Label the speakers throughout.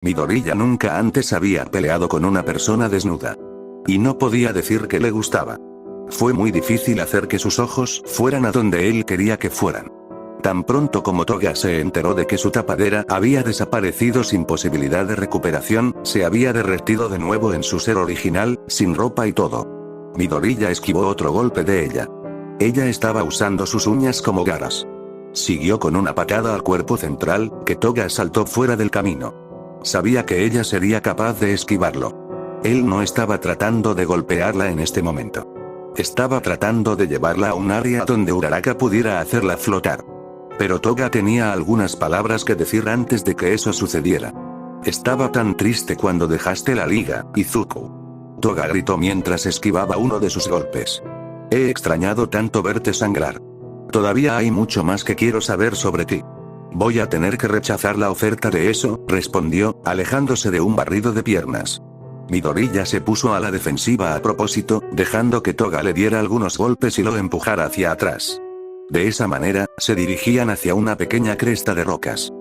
Speaker 1: Midoriya nunca antes había peleado con una persona desnuda. Y no podía decir que le gustaba. Fue muy difícil hacer que sus ojos fueran a donde él quería que fueran. Tan pronto como Toga se enteró de que su tapadera había desaparecido sin posibilidad de recuperación, se había derretido de nuevo en su ser original, sin ropa y todo. Midoriya esquivó otro golpe de ella. Ella estaba usando sus uñas como garras. Siguió con una patada al cuerpo central, que Toga saltó fuera del camino. Sabía que ella sería capaz de esquivarlo. Él no estaba tratando de golpearla en este momento. Estaba tratando de llevarla a un área donde Uraraka pudiera hacerla flotar. Pero Toga tenía algunas palabras que decir antes de que eso sucediera. Estaba tan triste cuando dejaste la liga, Izuku. Toga gritó mientras esquivaba uno de sus golpes. He extrañado tanto verte sangrar. Todavía hay mucho más que quiero saber sobre ti. Voy a tener que rechazar la oferta de eso, respondió, alejándose de un barrido de piernas. Midoriya se puso a la defensiva a propósito, dejando que Toga le diera algunos golpes y lo empujara hacia atrás. De esa manera, se dirigían hacia una pequeña cresta de rocas.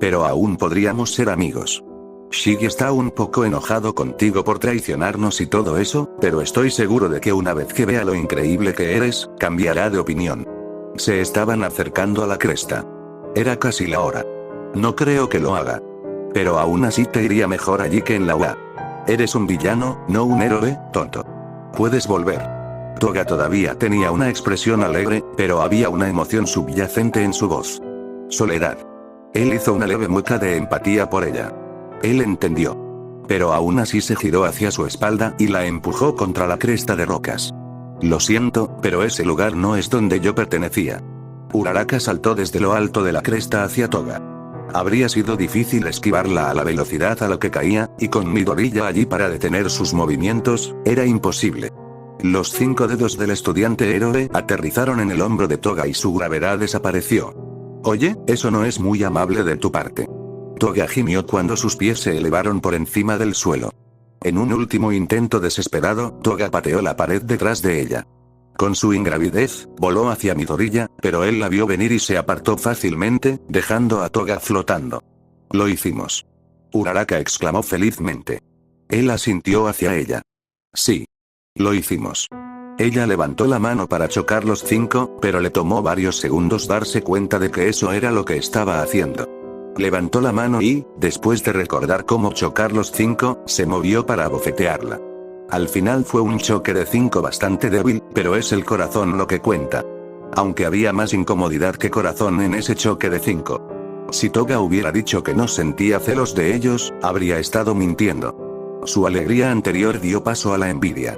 Speaker 1: Pero aún podríamos ser amigos. Shigi está un poco enojado contigo por traicionarnos y todo eso, pero estoy seguro de que una vez que vea lo increíble que eres, cambiará de opinión. Se estaban acercando a la cresta. Era casi la hora. No creo que lo haga. Pero aún así te iría mejor allí que en la UA. Eres un villano, no un héroe, tonto. Puedes volver. Toga todavía tenía una expresión alegre, pero había una emoción subyacente en su voz. Soledad. Él hizo una leve mueca de empatía por ella. Él entendió. Pero aún así se giró hacia su espalda y la empujó contra la cresta de rocas. Lo siento, pero ese lugar no es donde yo pertenecía. Uraraka saltó desde lo alto de la cresta hacia Toga. Habría sido difícil esquivarla a la velocidad a la que caía, y con Midoriya allí para detener sus movimientos, era imposible. Los 5 dedos del estudiante héroe aterrizaron en el hombro de Toga y su gravedad desapareció. Oye, eso no es muy amable de tu parte. Toga gimió cuando sus pies se elevaron por encima del suelo. En un último intento desesperado, Toga pateó la pared detrás de ella. Con su ingravidez, voló hacia Midoriya, pero él la vio venir y se apartó fácilmente, dejando a Toga flotando. Lo hicimos. Uraraka exclamó felizmente. Él asintió hacia ella. Sí. Lo hicimos. Ella levantó la mano para chocar los 5, pero le tomó varios segundos darse cuenta de que eso era lo que estaba haciendo. Levantó la mano y, después de recordar cómo chocar los 5, se movió para abofetearla. Al final fue un choque de 5 bastante débil, pero es el corazón lo que cuenta. Aunque había más incomodidad que corazón en ese choque de 5. Si Toga hubiera dicho que no sentía celos de ellos, habría estado mintiendo. Su alegría anterior dio paso a la envidia.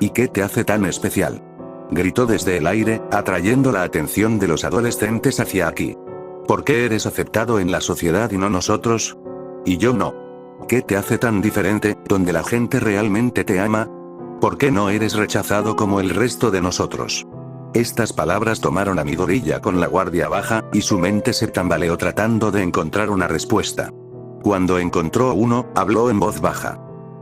Speaker 1: ¿Y qué te hace tan especial? Gritó desde el aire, atrayendo la atención de los adolescentes hacia aquí. ¿Por qué eres aceptado en la sociedad y no nosotros? Y yo no. ¿Qué te hace tan diferente, donde la gente realmente te ama? ¿Por qué no eres rechazado como el resto de nosotros? Estas palabras tomaron a Midoriya con la guardia baja, y su mente se tambaleó tratando de encontrar una respuesta. Cuando encontró uno, habló en voz baja.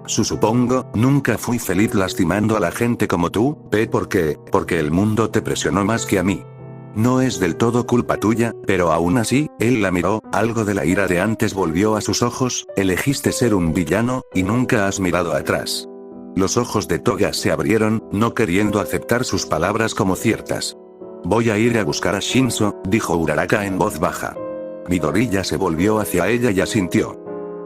Speaker 1: Supongo, nunca fui feliz lastimando a la gente como tú, porque el mundo te presionó más que a mí. No es del todo culpa tuya, pero aún así, él la miró, algo de la ira de antes volvió a sus ojos, elegiste ser un villano, y nunca has mirado atrás. Los ojos de Toga se abrieron, no queriendo aceptar sus palabras como ciertas. Voy a ir a buscar a Shinso, dijo Uraraka en voz baja. Midoriya se volvió hacia ella y asintió.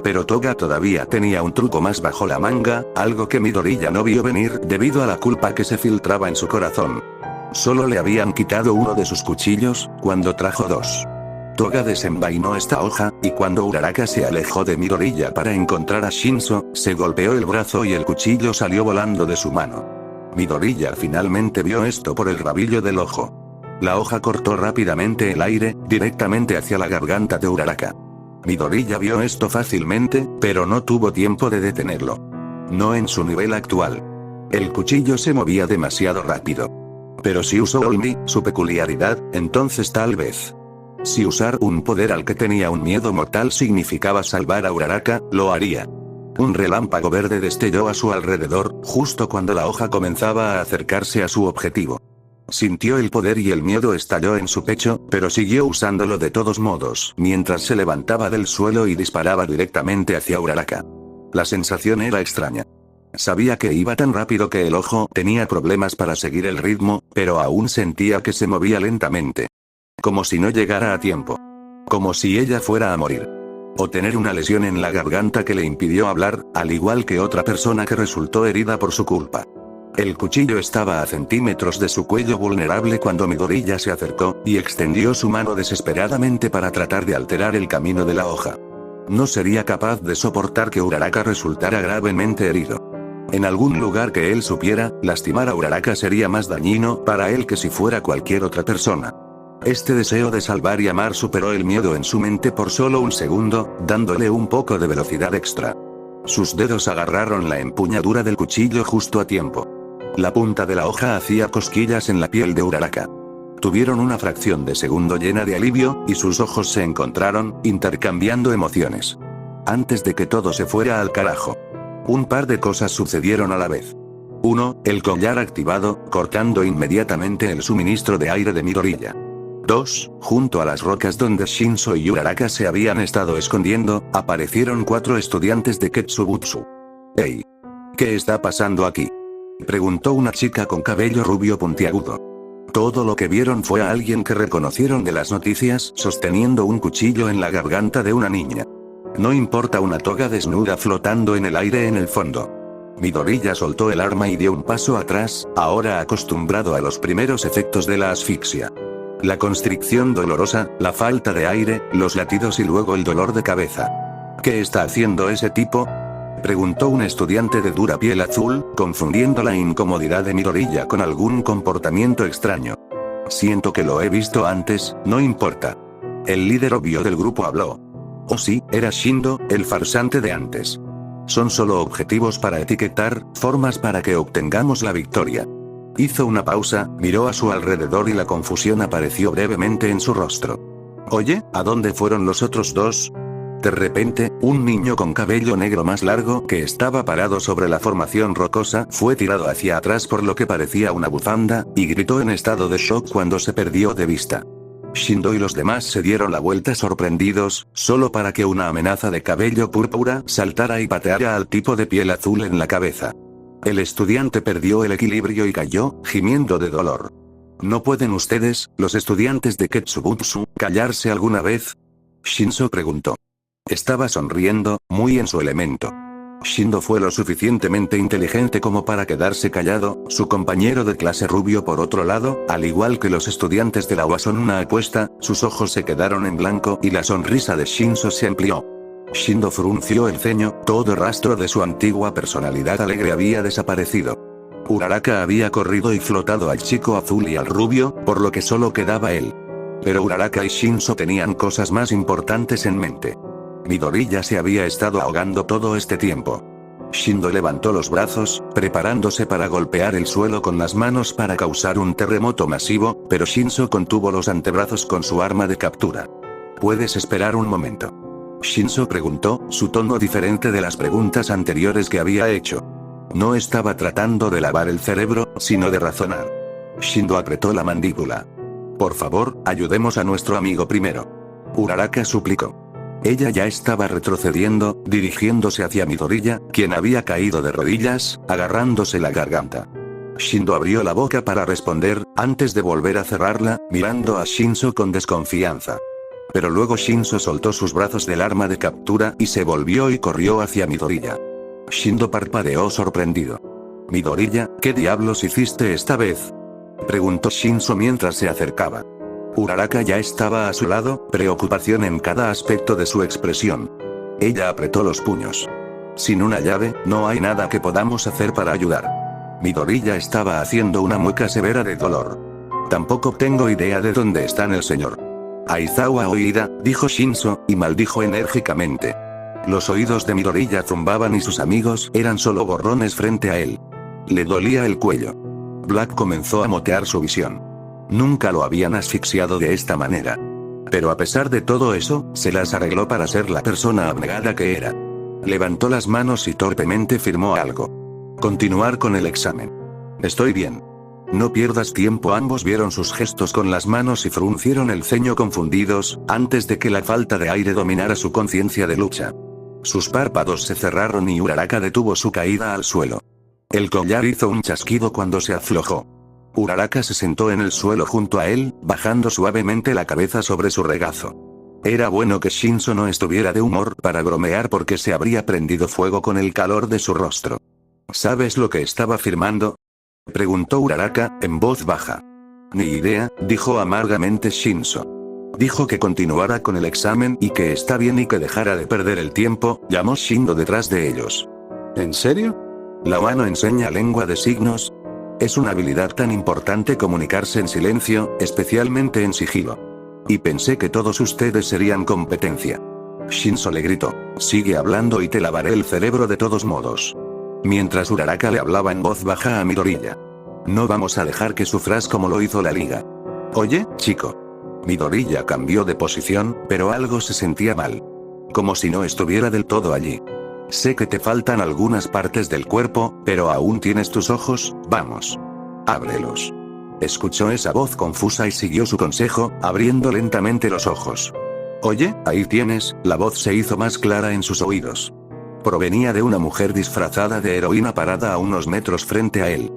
Speaker 1: Pero Toga todavía tenía un truco más bajo la manga, algo que Midoriya no vio venir debido a la culpa que se filtraba en su corazón. Solo le habían quitado uno de sus cuchillos, cuando trajo 2. Toga desenvainó esta hoja, y cuando Uraraka se alejó de Midoriya para encontrar a Shinso, se golpeó el brazo y el cuchillo salió volando de su mano. Midoriya finalmente vio esto por el rabillo del ojo. La hoja cortó rápidamente el aire, directamente hacia la garganta de Uraraka. Midoriya vio esto fácilmente, pero no tuvo tiempo de detenerlo. No en su nivel actual. El cuchillo se movía demasiado rápido. Pero si usó Olmi, su peculiaridad, entonces tal vez. Si usar un poder al que tenía un miedo mortal significaba salvar a Uraraka, lo haría. Un relámpago verde destelló a su alrededor, justo cuando la hoja comenzaba a acercarse a su objetivo. Sintió el poder y el miedo estalló en su pecho, pero siguió usándolo de todos modos, mientras se levantaba del suelo y disparaba directamente hacia Uraraka. La sensación era extraña. Sabía que iba tan rápido que el ojo tenía problemas para seguir el ritmo, pero aún sentía que se movía lentamente. Como si no llegara a tiempo. Como si ella fuera a morir. O tener una lesión en la garganta que le impidió hablar, al igual que otra persona que resultó herida por su culpa. El cuchillo estaba a centímetros de su cuello vulnerable cuando Midoriya se acercó, y extendió su mano desesperadamente para tratar de alterar el camino de la hoja. No sería capaz de soportar que Uraraka resultara gravemente herido. En algún lugar que él supiera, lastimar a Uraraka sería más dañino para él que si fuera cualquier otra persona. Este deseo de salvar y amar superó el miedo en su mente por solo un segundo, dándole un poco de velocidad extra. Sus dedos agarraron la empuñadura del cuchillo justo a tiempo. La punta de la hoja hacía cosquillas en la piel de Uraraka. Tuvieron una fracción de segundo llena de alivio, y sus ojos se encontraron, intercambiando emociones. Antes de que todo se fuera al carajo. Un par de cosas sucedieron a la vez. 1. El collar activado, cortando inmediatamente el suministro de aire de Midoriya. 2. Junto a las rocas donde Shinso y Uraraka se habían estado escondiendo, aparecieron 4 estudiantes de Ketsubutsu. «Hey. ¿Qué está pasando aquí?», preguntó una chica con cabello rubio puntiagudo. Todo lo que vieron fue a alguien que reconocieron de las noticias sosteniendo un cuchillo en la garganta de una niña. No importa una toga desnuda flotando en el aire en el fondo. Midoriya soltó el arma y dio un paso atrás, ahora acostumbrado a los primeros efectos de la asfixia. La constricción dolorosa, la falta de aire, los latidos y luego el dolor de cabeza. ¿Qué está haciendo ese tipo?, preguntó un estudiante de dura piel azul, confundiendo la incomodidad de Midoriya con algún comportamiento extraño. Siento que lo he visto antes, no importa. El líder obvio del grupo habló. Oh sí, era Shindo, el farsante de antes. Son solo objetivos para etiquetar, formas para que obtengamos la victoria. Hizo una pausa, miró a su alrededor y la confusión apareció brevemente en su rostro. Oye, ¿a dónde fueron los otros dos? De repente, un niño con cabello negro más largo que estaba parado sobre la formación rocosa fue tirado hacia atrás por lo que parecía una bufanda, y gritó en estado de shock cuando se perdió de vista. Shindo y los demás se dieron la vuelta sorprendidos, solo para que una amenaza de cabello púrpura saltara y pateara al tipo de piel azul en la cabeza. El estudiante perdió el equilibrio y cayó, gimiendo de dolor. ¿No pueden ustedes, los estudiantes de Ketsubutsu, callarse alguna vez?, Shinso preguntó. Estaba sonriendo, muy en su elemento. Shindo fue lo suficientemente inteligente como para quedarse callado, su compañero de clase rubio por otro lado, al igual que los estudiantes de la UA son una apuesta, sus ojos se quedaron en blanco y la sonrisa de Shinso se amplió. Shindo frunció el ceño, todo rastro de su antigua personalidad alegre había desaparecido. Uraraka había corrido y flotado al chico azul y al rubio, por lo que solo quedaba él. Pero Uraraka y Shinso tenían cosas más importantes en mente. Midoriya se había estado ahogando todo este tiempo. Shindo levantó los brazos, preparándose para golpear el suelo con las manos para causar un terremoto masivo, pero Shinso contuvo los antebrazos con su arma de captura. ¿Puedes esperar un momento?, Shinso preguntó, su tono diferente de las preguntas anteriores que había hecho. No estaba tratando de lavar el cerebro, sino de razonar. Shindo apretó la mandíbula. Por favor, ayudemos a nuestro amigo primero. Uraraka suplicó. Ella ya estaba retrocediendo, dirigiéndose hacia Midoriya, quien había caído de rodillas, agarrándose la garganta. Shindo abrió la boca para responder, antes de volver a cerrarla, mirando a Shinso con desconfianza. Pero luego Shinso soltó sus brazos del arma de captura y se volvió y corrió hacia Midoriya. Shindo parpadeó sorprendido. Midoriya, ¿qué diablos hiciste esta vez?, preguntó Shinso mientras se acercaba. Uraraka ya estaba a su lado, preocupación en cada aspecto de su expresión. Ella apretó los puños. Sin una llave, no hay nada que podamos hacer para ayudar. Midoriya estaba haciendo una mueca severa de dolor. Tampoco tengo idea de dónde están el señor Aizawa o Ida, dijo Shinso, y maldijo enérgicamente. Los oídos de Midoriya zumbaban y sus amigos eran solo borrones frente a él. Le dolía el cuello. Black comenzó a motear su visión. Nunca lo habían asfixiado de esta manera. Pero a pesar de todo eso, se las arregló para ser la persona abnegada que era. Levantó las manos y torpemente firmó algo. Continuar con el examen. Estoy bien. No pierdas tiempo. Ambos vieron sus gestos con las manos y fruncieron el ceño confundidos, antes de que la falta de aire dominara su conciencia de lucha. Sus párpados se cerraron y Uraraka detuvo su caída al suelo. El collar hizo un chasquido cuando se aflojó. Uraraka se sentó en el suelo junto a él, bajando suavemente la cabeza sobre su regazo. Era bueno que Shinso no estuviera de humor para bromear porque se habría prendido fuego con el calor de su rostro. ¿Sabes lo que estaba firmando?, preguntó Uraraka, en voz baja. Ni idea, dijo amargamente Shinso. Dijo que continuara con el examen y que está bien y que dejara de perder el tiempo, llamó Shindo detrás de ellos. ¿En serio? ¿La mano enseña lengua de signos? Es una habilidad tan importante comunicarse en silencio, especialmente en sigilo. Y pensé que todos ustedes serían competencia. Shinso le gritó. Sigue hablando y te lavaré el cerebro de todos modos. Mientras Uraraka le hablaba en voz baja a Midoriya. No vamos a dejar que sufras como lo hizo la liga. Oye, chico. Midoriya cambió de posición, pero algo se sentía mal. Como si no estuviera del todo allí. Sé que te faltan algunas partes del cuerpo, pero aún tienes tus ojos, vamos. Ábrelos. Escuchó esa voz confusa y siguió su consejo, abriendo lentamente los ojos. Oye, ahí tienes, la voz se hizo más clara en sus oídos. Provenía de una mujer disfrazada de heroína parada a unos metros frente a él.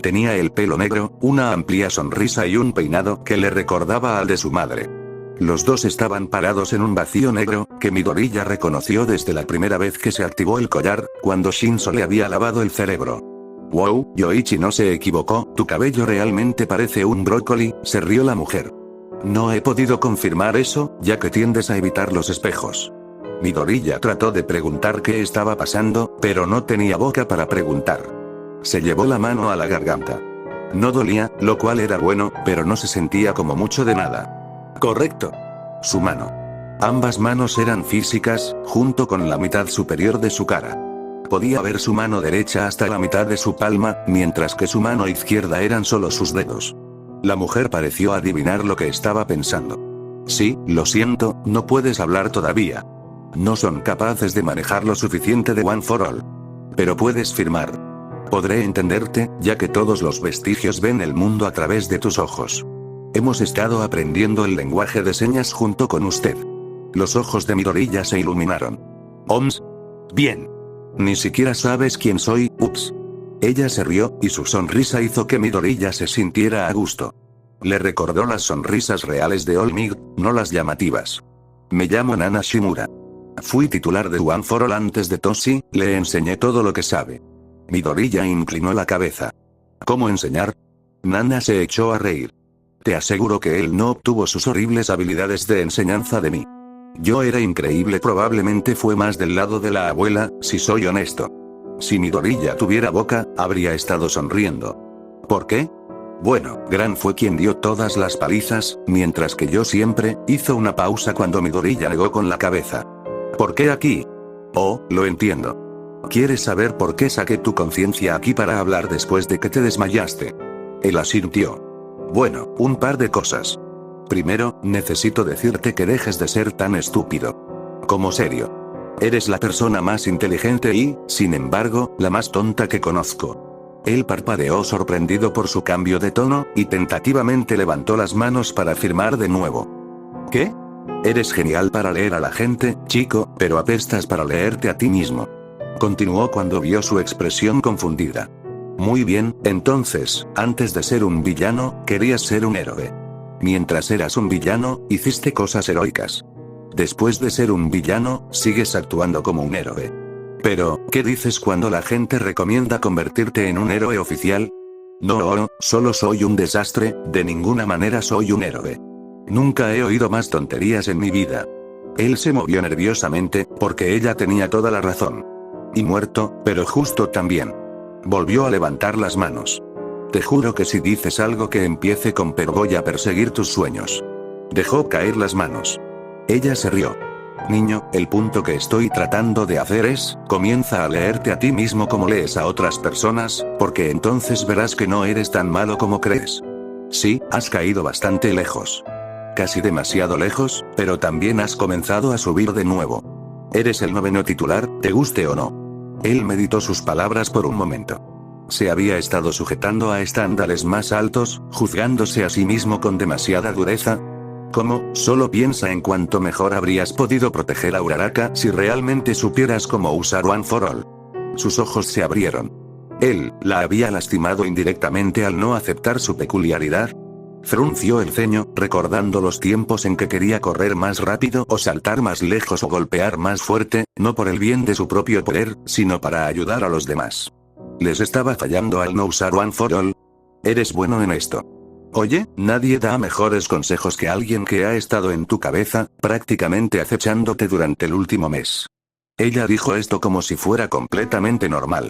Speaker 1: Tenía el pelo negro, una amplia sonrisa y un peinado que le recordaba al de su madre. Los dos estaban parados en un vacío negro, que Midoriya reconoció desde la primera vez que se activó el collar, cuando Shinso le había lavado el cerebro. Wow, Yoichi no se equivocó, tu cabello realmente parece un brócoli, se rió la mujer. No he podido confirmar eso, ya que tiendes a evitar los espejos. Midoriya trató de preguntar qué estaba pasando, pero no tenía boca para preguntar. Se llevó la mano a la garganta. No dolía, lo cual era bueno, pero no se sentía como mucho de nada. Correcto. Su mano. Ambas manos eran físicas, junto con la mitad superior de su cara. Podía ver su mano derecha hasta la mitad de su palma, mientras que su mano izquierda eran solo sus dedos. La mujer pareció adivinar lo que estaba pensando. Sí, lo siento, no puedes hablar todavía. No son capaces de manejar lo suficiente de One for All. Pero puedes firmar. Podré entenderte, ya que todos los vestigios ven el mundo a través de tus ojos. Hemos estado aprendiendo el lenguaje de señas junto con usted. Los ojos de Midoriya se iluminaron. ¿Oms? Bien. Ni siquiera sabes quién soy, ups. Ella se rió, y su sonrisa hizo que Midoriya se sintiera a gusto. Le recordó las sonrisas reales de All Might, no las llamativas. Me llamo Nana Shimura. Fui titular de One for All antes de Toshi, le enseñé todo lo que sabe. Midoriya inclinó la cabeza. ¿Cómo enseñar? Nana se echó a reír. Te aseguro que él no obtuvo sus horribles habilidades de enseñanza de mí. Yo era increíble, probablemente fue más del lado de la abuela, si soy honesto. Si Midoriya tuviera boca, habría estado sonriendo. ¿Por qué? Bueno, Gran fue quien dio todas las palizas, mientras que yo siempre, hizo una pausa cuando Midoriya negó con la cabeza. ¿Por qué aquí? Oh, lo entiendo. ¿Quieres saber por qué saqué tu conciencia aquí para hablar después de que te desmayaste? Él asintió. Bueno, un par de cosas. Primero, necesito decirte que dejes de ser tan estúpido. Como serio. Eres la persona más inteligente y, sin embargo, la más tonta que conozco. Él parpadeó sorprendido por su cambio de tono, y tentativamente levantó las manos para afirmar de nuevo. ¿Qué? Eres genial para leer a la gente, chico, pero apestas para leerte a ti mismo. Continuó cuando vio su expresión confundida. Muy bien, entonces, antes de ser un villano, querías ser un héroe. Mientras eras un villano, hiciste cosas heroicas. Después de ser un villano, sigues actuando como un héroe. Pero, ¿qué dices cuando la gente recomienda convertirte en un héroe oficial? No, solo soy un desastre, de ninguna manera soy un héroe. Nunca he oído más tonterías en mi vida. Él se movió nerviosamente, porque ella tenía toda la razón. Y muerto, pero justo también. Volvió a levantar las manos. Te juro que si dices algo que empiece con pero voy a perseguir tus sueños. Dejó caer las manos. Ella se rió. Niño, el punto que estoy tratando de hacer es, comienza a leerte a ti mismo como lees a otras personas, porque entonces verás que no eres tan malo como crees. Sí, has caído bastante lejos. Casi demasiado lejos, pero también has comenzado a subir de nuevo. Eres el 9º titular, te guste o no. Él meditó sus palabras por un momento. se había estado sujetando a estándares más altos, juzgándose a sí mismo con demasiada dureza. ¿Cómo? Solo piensa en cuánto mejor habrías podido proteger a Uraraka si realmente supieras cómo usar One for All. Sus ojos se abrieron. Él la había lastimado indirectamente al no aceptar su peculiaridad. Frunció el ceño, recordando los tiempos en que quería correr más rápido o saltar más lejos o golpear más fuerte, no por el bien de su propio poder, sino para ayudar a los demás. ¿Les estaba fallando al no usar One for All? Eres bueno en esto. Oye, nadie da mejores consejos que alguien que ha estado en tu cabeza, prácticamente acechándote durante el último mes. Ella dijo esto como si fuera completamente normal.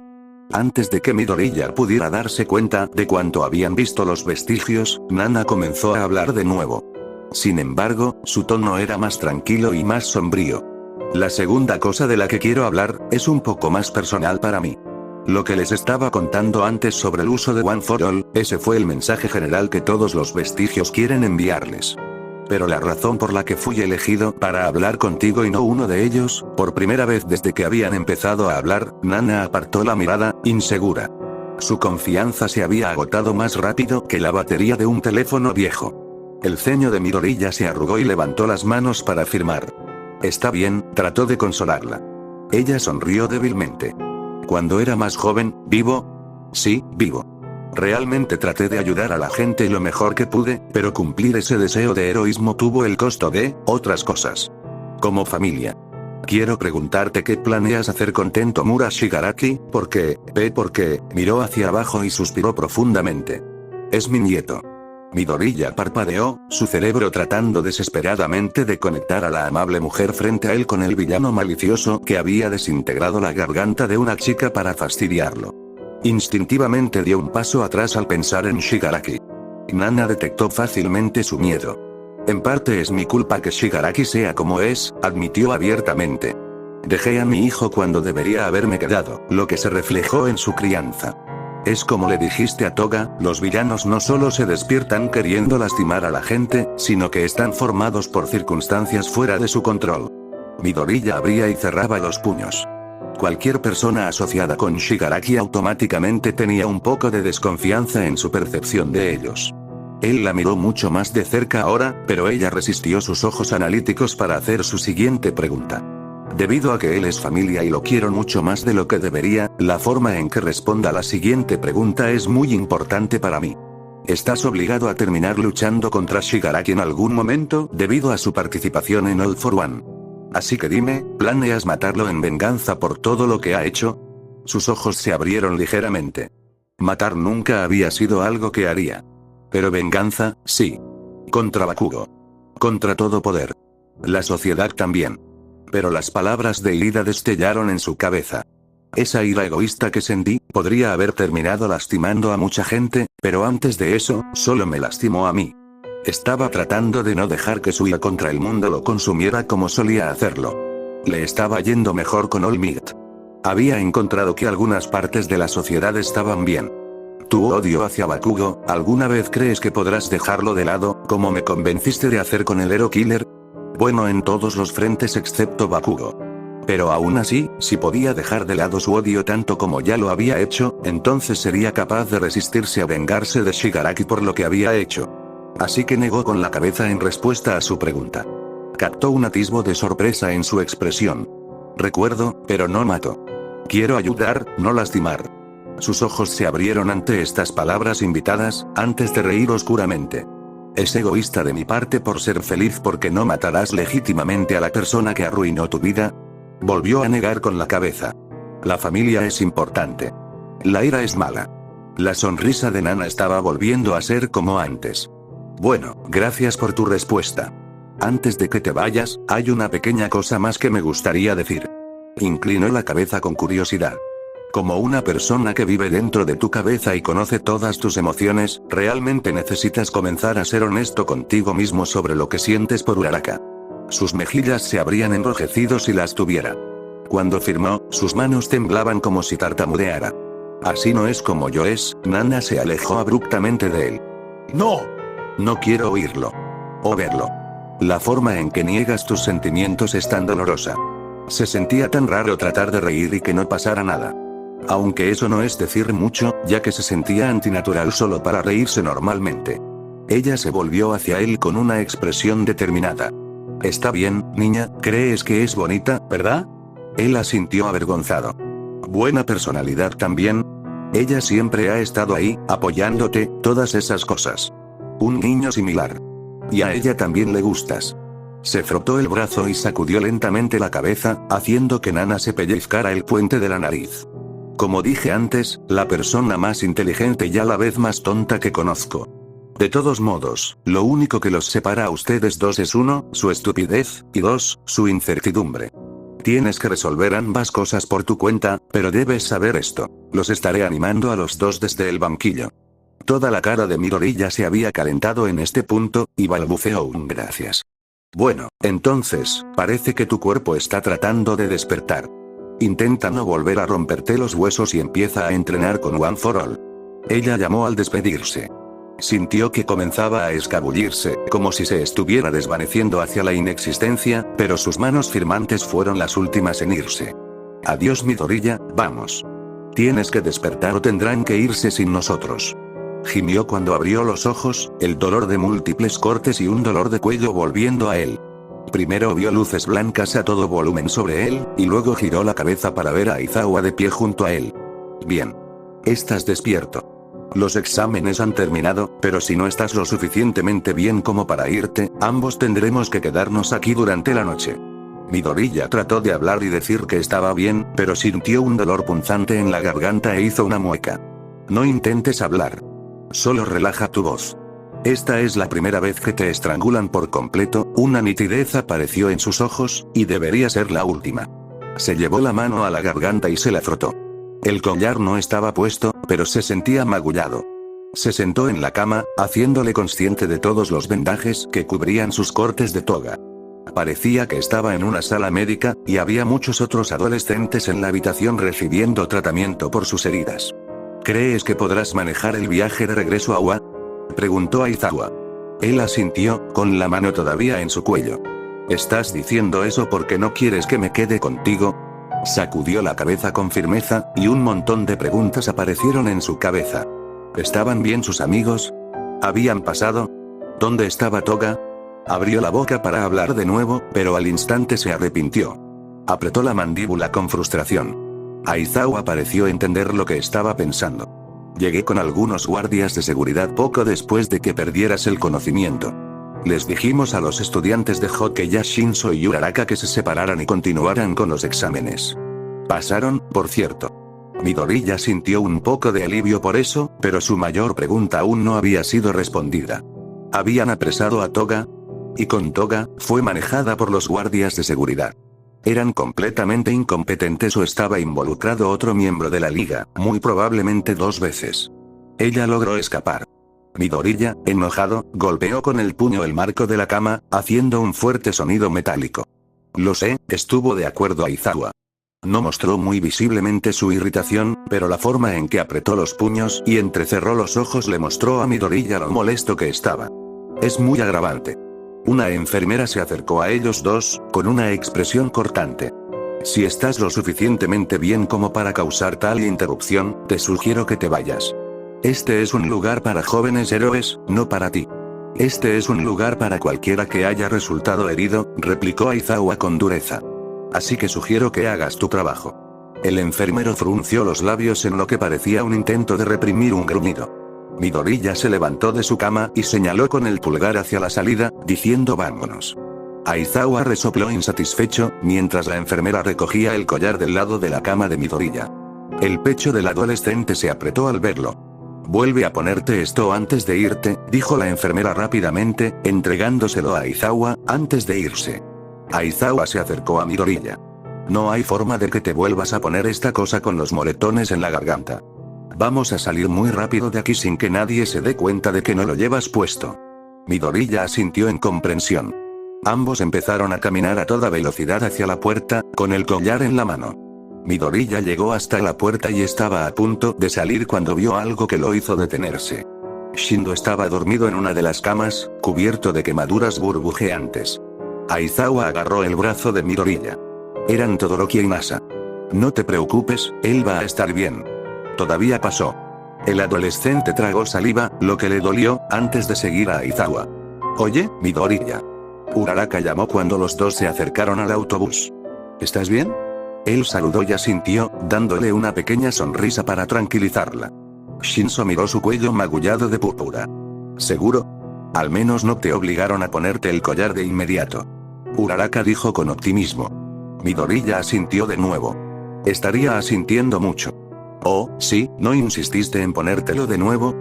Speaker 1: Antes de que Midoriya pudiera darse cuenta de cuánto habían visto los vestigios, Nana comenzó a hablar de nuevo. Sin embargo, su tono era más tranquilo y más sombrío. La segunda cosa de la que quiero hablar, es un poco más personal para mí. Lo que les estaba contando antes sobre el uso de One for All, ese fue el mensaje general que todos los vestigios quieren enviarles. Pero la razón por la que fui elegido para hablar contigo y no uno de ellos, por primera vez desde que habían empezado a hablar, Nana apartó la mirada, insegura. Su confianza se había agotado más rápido que la batería de un teléfono viejo. El ceño de Midoriya se arrugó y levantó las manos para afirmar. Está bien, trató de consolarla. Ella sonrió débilmente. Cuando era más joven, ¿vivo? Sí, vivo. Realmente traté de ayudar a la gente lo mejor que pude, pero cumplir ese deseo de heroísmo tuvo el costo de otras cosas. Como familia. Quiero preguntarte qué planeas hacer con Tentomura Shigaraki, porque miró hacia abajo y suspiró profundamente. Es mi nieto. Midoriya parpadeó, su cerebro tratando desesperadamente de conectar a la amable mujer frente a él con el villano malicioso que había desintegrado la garganta de una chica para fastidiarlo. Instintivamente dio un paso atrás al pensar en Shigaraki. Nana detectó fácilmente su miedo. En parte es mi culpa que Shigaraki sea como es, admitió abiertamente. Dejé a mi hijo cuando debería haberme quedado, lo que se reflejó en su crianza. Es como le dijiste a Toga, los villanos no solo se despiertan queriendo lastimar a la gente, sino que están formados por circunstancias fuera de su control. Midoriya abría y cerraba los puños. Cualquier persona asociada con Shigaraki automáticamente tenía un poco de desconfianza en su percepción de ellos. Él la miró mucho más de cerca ahora, pero ella resistió sus ojos analíticos para hacer su siguiente pregunta. Debido a que él es familia y lo quiero mucho más de lo que debería, la forma en que responda la siguiente pregunta es muy importante para mí. ¿Estás obligado a terminar luchando contra Shigaraki en algún momento, debido a su participación en All for One? Así que dime, ¿planeas matarlo en venganza por todo lo que ha hecho? Sus ojos se abrieron ligeramente. Matar nunca había sido algo que haría. Pero venganza, sí. Contra Bakugo. Contra todo poder. La sociedad también. Pero las palabras de Irida destellaron en su cabeza. Esa ira egoísta que sentí, podría haber terminado lastimando a mucha gente, pero antes de eso, solo me lastimó a mí. Estaba tratando de no dejar que su ira contra el mundo lo consumiera como solía hacerlo. Le estaba yendo mejor con All Might. Había encontrado que algunas partes de la sociedad estaban bien. Tu odio hacia Bakugo, ¿alguna vez crees que podrás dejarlo de lado, como me convenciste de hacer con el Hero Killer? Bueno, en todos los frentes excepto Bakugo. Pero aún así, si podía dejar de lado su odio tanto como ya lo había hecho, entonces sería capaz de resistirse a vengarse de Shigaraki por lo que había hecho. Así que negó con la cabeza en respuesta a su pregunta. Captó un atisbo de sorpresa en su expresión. Recuerdo, pero no mato. Quiero ayudar, no lastimar. Sus ojos se abrieron ante estas palabras invitadas, antes de reír oscuramente. Es egoísta de mi parte por ser feliz porque no matarás legítimamente a la persona que arruinó tu vida. Volvió a negar con la cabeza. La familia es importante. La ira es mala. La sonrisa de Nana estaba volviendo a ser como antes. Bueno, gracias por tu respuesta. Antes de que te vayas, hay una pequeña cosa más que me gustaría decir. Inclinó la cabeza con curiosidad. Como una persona que vive dentro de tu cabeza y conoce todas tus emociones, realmente necesitas comenzar a ser honesto contigo mismo sobre lo que sientes por Uraraka. Sus mejillas se habrían enrojecido si las tuviera. Cuando firmó, sus manos temblaban como si tartamudeara. Así no es como yo es, Nana se alejó abruptamente de él. ¡No! No quiero oírlo. O verlo. La forma en que niegas tus sentimientos es tan dolorosa. Se sentía tan raro tratar de reír y que no pasara nada. Aunque eso no es decir mucho, ya que se sentía antinatural solo para reírse normalmente. Ella se volvió hacia él con una expresión determinada. Está bien, niña, crees que es bonita, ¿verdad? Él asintió avergonzado. Buena personalidad también. Ella siempre ha estado ahí, apoyándote, todas esas cosas. Un niño similar. Y a ella también le gustas. Se frotó el brazo y sacudió lentamente la cabeza, haciendo que Nana se pellizcara el puente de la nariz. Como dije antes, la persona más inteligente y a la vez más tonta que conozco. De todos modos, lo único que los separa a ustedes dos es uno, su estupidez, y dos, su incertidumbre. Tienes que resolver ambas cosas por tu cuenta, pero debes saber esto. Los estaré animando a los dos desde el banquillo. Toda la cara de Midori ya se había calentado en este punto, y balbuceó un gracias. Bueno, entonces, parece que tu cuerpo está tratando de despertar. Intenta no volver a romperte los huesos y empieza a entrenar con One for All. Ella llamó al despedirse. Sintió que comenzaba a escabullirse, como si se estuviera desvaneciendo hacia la inexistencia, pero sus manos firmantes fueron las últimas en irse. Adiós Midoriya, vamos. Tienes que despertar o tendrán que irse sin nosotros. Gimió cuando abrió los ojos, el dolor de múltiples cortes y un dolor de cuello volviendo a él. Primero vio luces blancas a todo volumen sobre él, y luego giró la cabeza para ver a Aizawa de pie junto a él. Bien. Estás despierto. Los exámenes han terminado, pero si no estás lo suficientemente bien como para irte, ambos tendremos que quedarnos aquí durante la noche. Midoriya trató de hablar y decir que estaba bien, pero sintió un dolor punzante en la garganta e hizo una mueca. No intentes hablar. Solo relaja tu voz. Esta es la primera vez que te estrangulan por completo, una nitidez apareció en sus ojos, y debería ser la última. Se llevó la mano a la garganta y se la frotó. El collar no estaba puesto, pero se sentía magullado. Se sentó en la cama, haciéndole consciente de todos los vendajes que cubrían sus cortes de toga. Parecía que estaba en una sala médica, y había muchos otros adolescentes en la habitación recibiendo tratamiento por sus heridas. ¿Crees que podrás manejar el viaje de regreso a Ua? Preguntó Aizawa. Él asintió, con la mano todavía en su cuello. ¿Estás diciendo eso porque no quieres que me quede contigo? Sacudió la cabeza con firmeza, y un montón de preguntas aparecieron en su cabeza. ¿Estaban bien sus amigos? ¿Habían pasado? ¿Dónde estaba Toga? Abrió la boca para hablar de nuevo, pero al instante se arrepintió. Apretó la mandíbula con frustración. Aizawa pareció entender lo que estaba pensando. Llegué con algunos guardias de seguridad poco después de que perdieras el conocimiento. Les dijimos a los estudiantes de Hokeya Shinso y Uraraka que se separaran y continuaran con los exámenes. Pasaron, por cierto. Midoriya sintió un poco de alivio por eso, pero su mayor pregunta aún no había sido respondida. ¿Habían apresado a Toga? Y con Toga, fue manejada por los guardias de seguridad. ¿Eran completamente incompetentes o estaba involucrado otro miembro de la liga, muy probablemente 2 veces? Ella logró escapar. Midoriya, enojado, golpeó con el puño el marco de la cama, haciendo un fuerte sonido metálico. Lo sé, estuvo de acuerdo Aizawa. No mostró muy visiblemente su irritación, pero la forma en que apretó los puños y entrecerró los ojos le mostró a Midoriya lo molesto que estaba. Es muy agravante. Una enfermera se acercó a ellos dos, con una expresión cortante. Si estás lo suficientemente bien como para causar tal interrupción, te sugiero que te vayas. Este es un lugar para jóvenes héroes, no para ti. Este es un lugar para cualquiera que haya resultado herido, replicó Aizawa con dureza. Así que sugiero que hagas tu trabajo. El enfermero frunció los labios en lo que parecía un intento de reprimir un gruñido. Midoriya se levantó de su cama y señaló con el pulgar hacia la salida, diciendo vámonos. Aizawa resopló insatisfecho, mientras la enfermera recogía el collar del lado de la cama de Midoriya. El pecho del adolescente se apretó al verlo. Vuelve a ponerte esto antes de irte, dijo la enfermera rápidamente, entregándoselo a Aizawa, antes de irse. Aizawa se acercó a Midoriya. No hay forma de que te vuelvas a poner esta cosa con los moretones en la garganta. Vamos a salir muy rápido de aquí sin que nadie se dé cuenta de que no lo llevas puesto. Midoriya asintió en comprensión. Ambos empezaron a caminar a toda velocidad hacia la puerta, con el collar en la mano. Midoriya llegó hasta la puerta y estaba a punto de salir cuando vio algo que lo hizo detenerse. Shindo estaba dormido en una de las camas, cubierto de quemaduras burbujeantes. Aizawa agarró el brazo de Midoriya. Eran Todoroki y Nasa. No te preocupes, él va a estar bien. Todavía pasó. El adolescente tragó saliva, lo que le dolió, antes de seguir a Aizawa. Oye, Midoriya. Uraraka llamó cuando los dos se acercaron al autobús. ¿Estás bien? Él saludó y asintió, dándole una pequeña sonrisa para tranquilizarla. Shinso miró su cuello magullado de púrpura. ¿Seguro? Al menos no te obligaron a ponerte el collar de inmediato. Uraraka dijo con optimismo. Midoriya asintió de nuevo. Estaría asintiendo mucho. Oh, sí, ¿no insististe en ponértelo de nuevo?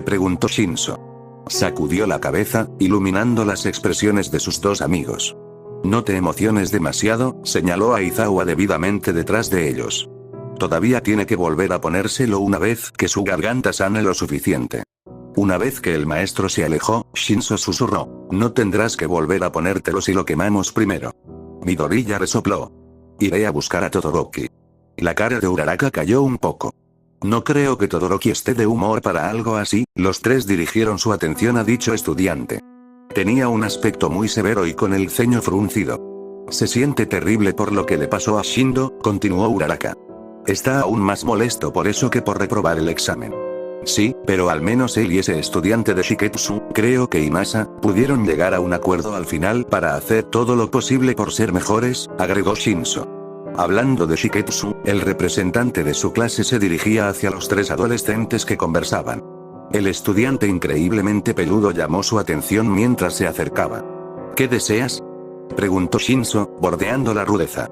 Speaker 1: Preguntó Shinso. Sacudió la cabeza, iluminando las expresiones de sus dos amigos. No te emociones demasiado, señaló a Aizawa debidamente detrás de ellos. Todavía tiene que volver a ponérselo una vez que su garganta sane lo suficiente. Una vez que el maestro se alejó, Shinso susurró, no tendrás que volver a ponértelo si lo quemamos primero. Midoriya resopló. Iré a buscar a Todoroki. La cara de Uraraka cayó un poco. No creo que Todoroki esté de humor para algo así. Los tres dirigieron su atención a dicho estudiante. Tenía un aspecto muy severo y con el ceño fruncido. Se siente terrible por lo que le pasó a Shindo, continuó Uraraka. Está aún más molesto por eso que por reprobar el examen. Sí, pero al menos él y ese estudiante de Shiketsu, creo que Imasa, pudieron llegar a un acuerdo al final para hacer todo lo posible por ser mejores, agregó Shinso. Hablando de Shiketsu, el representante de su clase se dirigía hacia los tres adolescentes que conversaban. El estudiante increíblemente peludo llamó su atención mientras se acercaba. ¿Qué deseas? Preguntó Shinso, bordeando la rudeza.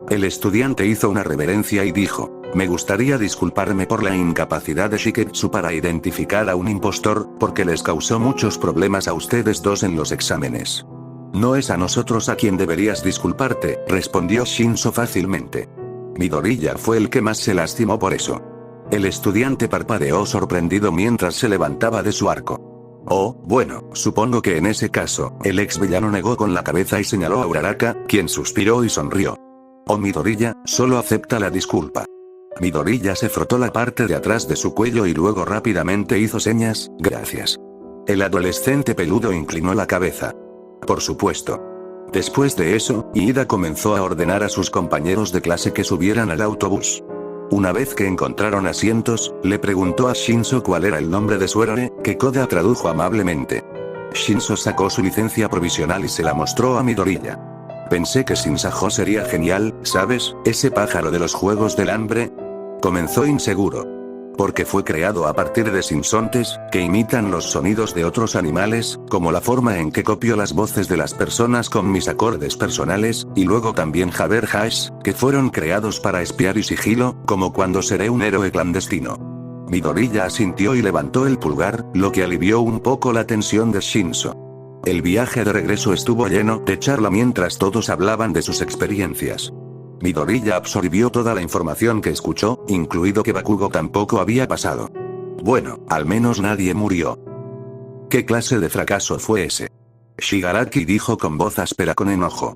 Speaker 1: El estudiante hizo una reverencia y dijo, me gustaría disculparme por la incapacidad de Shiketsu para identificar a un impostor, porque les causó muchos problemas a ustedes dos en los exámenes. No es a nosotros a quien deberías disculparte, respondió Shinso fácilmente. Midoriya fue el que más se lastimó por eso. El estudiante parpadeó sorprendido mientras se levantaba de su arco. Oh, bueno, supongo que en ese caso, el ex villano negó con la cabeza y señaló a Uraraka, quien suspiró y sonrió. Oh Midoriya, solo acepta la disculpa. Midoriya se frotó la parte de atrás de su cuello y luego rápidamente hizo señas, gracias. El adolescente peludo inclinó la cabeza. Por supuesto. Después de eso, Ida comenzó a ordenar a sus compañeros de clase que subieran al autobús. Una vez que encontraron asientos, le preguntó a Shinso cuál era el nombre de su héroe, que Koda tradujo amablemente. Shinso sacó su licencia provisional y se la mostró a Midoriya. Pensé que Shinsajo sería genial, ¿sabes? Ese pájaro de los Juegos del Hambre. Comenzó inseguro. Porque fue creado a partir de sinsontes, que imitan los sonidos de otros animales, como la forma en que copio las voces de las personas con mis acordes personales, y luego también Haber Hash, que fueron creados para espiar y sigilo, como cuando seré un héroe clandestino. Midoriya asintió y levantó el pulgar, lo que alivió un poco la tensión de Shinso. El viaje de regreso estuvo lleno de charla mientras todos hablaban de sus experiencias. Midoriya absorbió toda la información que escuchó, incluido que Bakugo tampoco había pasado. Bueno, al menos nadie murió. ¿Qué clase de fracaso fue ese? Shigaraki dijo con voz áspera con enojo.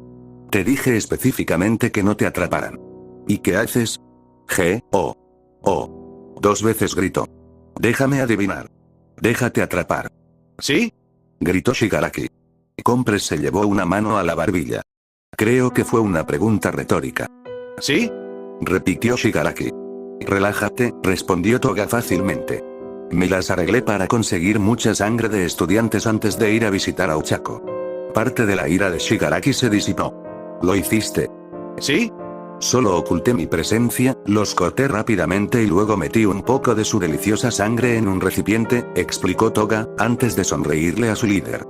Speaker 1: Te dije específicamente que no te atraparan. ¿Y qué haces? Oh. 2 veces gritó. Déjame adivinar. Déjate atrapar. ¿Sí? Gritó Shigaraki. Compres se llevó una mano a la barbilla. Creo que fue una pregunta retórica. ¿Sí? Repitió Shigaraki. Relájate, respondió Toga fácilmente. Me las arreglé para conseguir mucha sangre de estudiantes antes de ir a visitar a Ochako. Parte de la ira de Shigaraki se disipó. ¿Lo hiciste? ¿Sí? Solo oculté mi presencia, los corté rápidamente y luego metí un poco de su deliciosa sangre en un recipiente, explicó Toga, antes de sonreírle a su líder.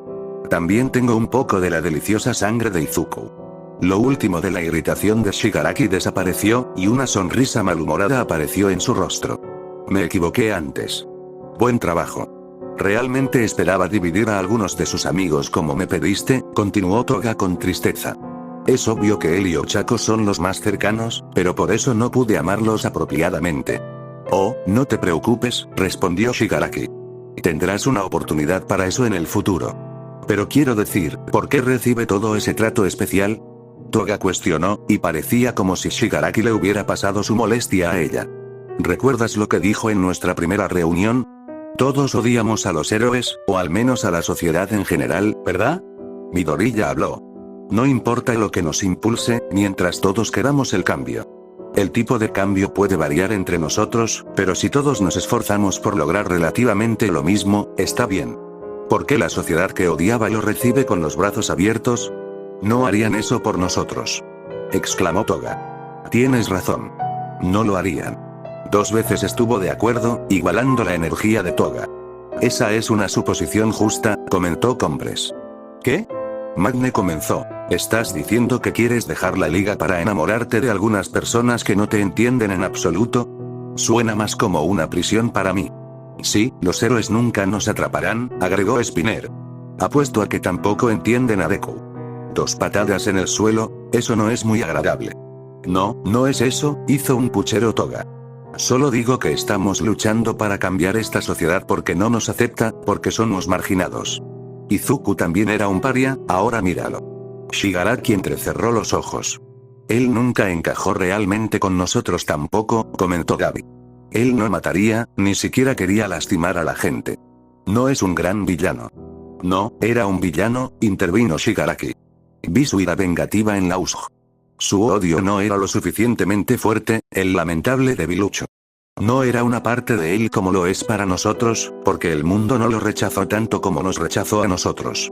Speaker 1: También tengo un poco de la deliciosa sangre de Izuku. Lo último de la irritación de Shigaraki desapareció, y una sonrisa malhumorada apareció en su rostro. Me equivoqué antes. Buen trabajo. Realmente esperaba dividir a algunos de sus amigos como me pediste, continuó Toga con tristeza. Es obvio que él y Ochako son los más cercanos, pero por eso no pude amarlos apropiadamente. Oh, no te preocupes, respondió Shigaraki. Tendrás una oportunidad para eso en el futuro. Pero quiero decir, ¿por qué recibe todo ese trato especial? Toga cuestionó, y parecía como si Shigaraki le hubiera pasado su molestia a ella. ¿Recuerdas lo que dijo en nuestra primera reunión? Todos odiamos a los héroes, o al menos a la sociedad en general, ¿verdad? Midoriya habló. No importa lo que nos impulse, mientras todos queramos el cambio. El tipo de cambio puede variar entre nosotros, pero si todos nos esforzamos por lograr relativamente lo mismo, está bien. ¿Por qué la sociedad que odiaba lo recibe con los brazos abiertos? No harían eso por nosotros, exclamó Toga. Tienes razón. No lo harían. 2 veces estuvo de acuerdo, igualando la energía de Toga. Esa es una suposición justa, comentó Compress. ¿Qué? Magne comenzó. ¿Estás diciendo que quieres dejar la liga para enamorarte de algunas personas que no te entienden en absoluto? Suena más como una prisión para mí. Sí, los héroes nunca nos atraparán, agregó Spinner. Apuesto a que tampoco entienden a Deku. 2 patadas en el suelo, eso no es muy agradable. No, no es eso, hizo un puchero Toga. Solo digo que estamos luchando para cambiar esta sociedad porque no nos acepta, porque somos marginados. Izuku también era un paria, ahora míralo. Shigaraki entrecerró los ojos. Él nunca encajó realmente con nosotros tampoco, comentó Gaby. Él no mataría, ni siquiera quería lastimar a la gente. No es un gran villano. No, era un villano, intervino Shigaraki. Vi su ira vengativa en la USG. Su odio no era lo suficientemente fuerte, el lamentable debilucho. No era una parte de él como lo es para nosotros, porque el mundo no lo rechazó tanto como nos rechazó a nosotros.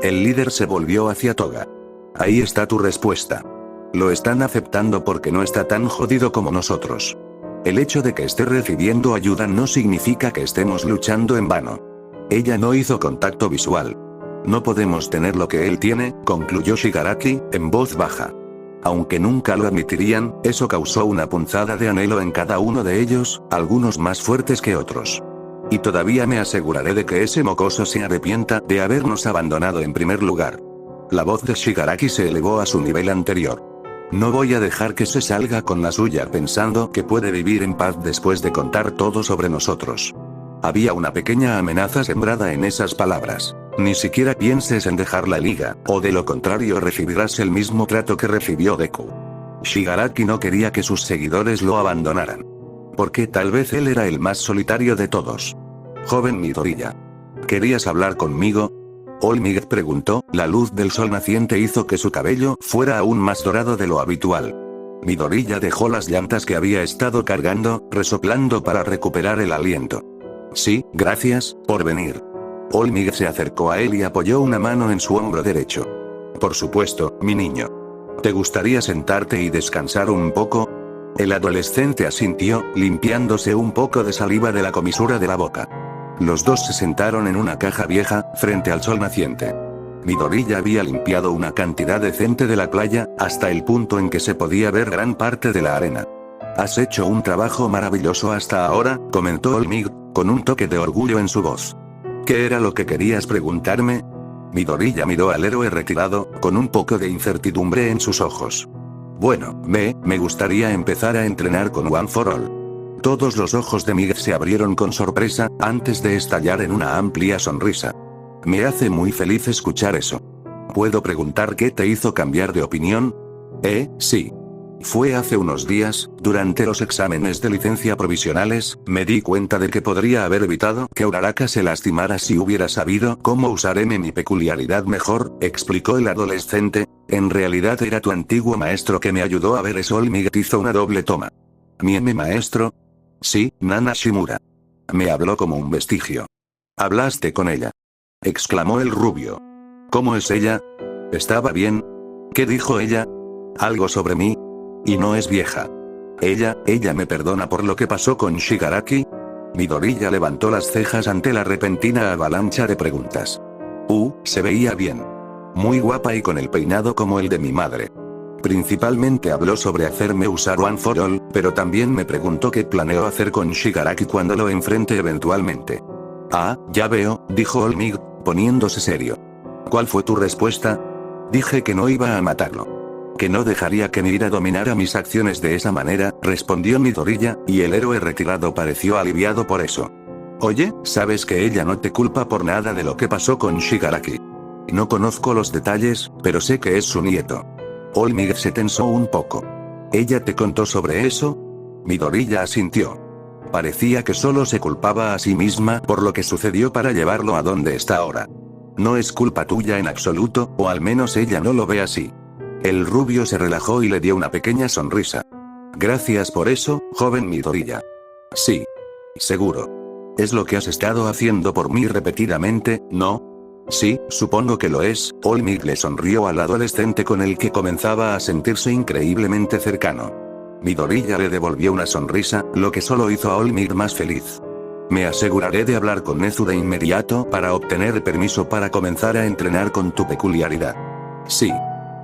Speaker 1: El líder se volvió hacia Toga. Ahí está tu respuesta. Lo están aceptando porque no está tan jodido como nosotros. El hecho de que esté recibiendo ayuda no significa que estemos luchando en vano. Ella no hizo contacto visual. No podemos tener lo que él tiene, concluyó Shigaraki, en voz baja. Aunque nunca lo admitirían, eso causó una punzada de anhelo en cada uno de ellos, algunos más fuertes que otros. Y todavía me aseguraré de que ese mocoso se arrepienta de habernos abandonado en primer lugar. La voz de Shigaraki se elevó a su nivel anterior. No voy a dejar que se salga con la suya pensando que puede vivir en paz después de contar todo sobre nosotros. Había una pequeña amenaza sembrada en esas palabras. Ni siquiera pienses en dejar la liga, o de lo contrario recibirás el mismo trato que recibió Deku. Shigaraki no quería que sus seguidores lo abandonaran. Porque tal vez él era el más solitario de todos. Joven Midoriya. ¿Querías hablar conmigo? All Might preguntó, la luz del sol naciente hizo que su cabello fuera aún más dorado de lo habitual. Midoriya dejó las llantas que había estado cargando, resoplando para recuperar el aliento. Sí, gracias, por venir. All Might se acercó a él y apoyó una mano en su hombro derecho. Por supuesto, mi niño. ¿Te gustaría sentarte y descansar un poco? El adolescente asintió, limpiándose un poco de saliva de la comisura de la boca. Los dos se sentaron en una caja vieja, frente al sol naciente. Midoriya había limpiado una cantidad decente de la playa, hasta el punto en que se podía ver gran parte de la arena. Has hecho un trabajo maravilloso hasta ahora, comentó All Might, con un toque de orgullo en su voz. ¿Qué era lo que querías preguntarme? Midoriya miró al héroe retirado, con un poco de incertidumbre en sus ojos. Bueno, me gustaría empezar a entrenar con One for All. Todos los ojos de Might se abrieron con sorpresa, antes de estallar en una amplia sonrisa. Me hace muy feliz escuchar eso. ¿Puedo preguntar qué te hizo cambiar de opinión? Sí. Fue hace unos días, durante los exámenes de licencia provisionales, me di cuenta de que podría haber evitado que Uraraka se lastimara si hubiera sabido cómo usar mi peculiaridad mejor, explicó el adolescente. En realidad era tu antiguo maestro que me ayudó a ver eso. All Might hizo una doble toma. ¿Mi maestro? Sí, Nana Shimura. Me habló como un vestigio. ¿Hablaste con ella? Exclamó el rubio. ¿Cómo es ella? ¿Estaba bien? ¿Qué dijo ella? ¿Algo sobre mí? Y no es vieja. Ella me perdona por lo que pasó con Shigaraki. Midoriya levantó las cejas ante la repentina avalancha de preguntas. Se veía bien. Muy guapa y con el peinado como el de mi madre. Principalmente habló sobre hacerme usar One for All, pero también me preguntó qué planeo hacer con Shigaraki cuando lo enfrente eventualmente. Ya veo, dijo All Might, poniéndose serio. ¿Cuál fue tu respuesta? Dije que no iba a matarlo. Que no dejaría que mi ira dominara mis acciones de esa manera, respondió Midoriya, y el héroe retirado pareció aliviado por eso. Oye, sabes que ella no te culpa por nada de lo que pasó con Shigaraki. No conozco los detalles, pero sé que es su nieto. All Might se tensó un poco. ¿Ella te contó sobre eso? Midoriya asintió. Parecía que solo se culpaba a sí misma por lo que sucedió para llevarlo a donde está ahora. No es culpa tuya en absoluto, o al menos ella no lo ve así. El rubio se relajó y le dio una pequeña sonrisa. Gracias por eso, joven Midoriya. Sí. Seguro. Es lo que has estado haciendo por mí repetidamente, ¿no? Sí, supongo que lo es. All Might le sonrió al adolescente con el que comenzaba a sentirse increíblemente cercano. Midoriya le devolvió una sonrisa, lo que solo hizo a All Might más feliz. Me aseguraré de hablar con Nezu de inmediato para obtener permiso para comenzar a entrenar con tu peculiaridad. Sí.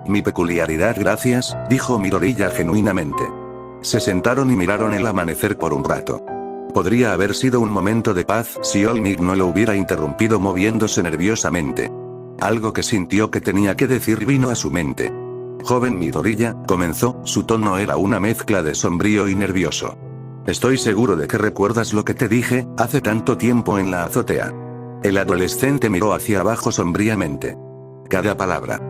Speaker 1: Mi peculiaridad, gracias, dijo Midoriya genuinamente. Se sentaron y miraron el amanecer por un rato. Podría haber sido un momento de paz si All Might no lo hubiera interrumpido moviéndose nerviosamente. Algo que sintió que tenía que decir vino a su mente. Joven Midoriya, comenzó, su tono era una mezcla de sombrío y nervioso. Estoy seguro de que recuerdas lo que te dije, hace tanto tiempo en la azotea. El adolescente miró hacia abajo sombríamente. Cada palabra.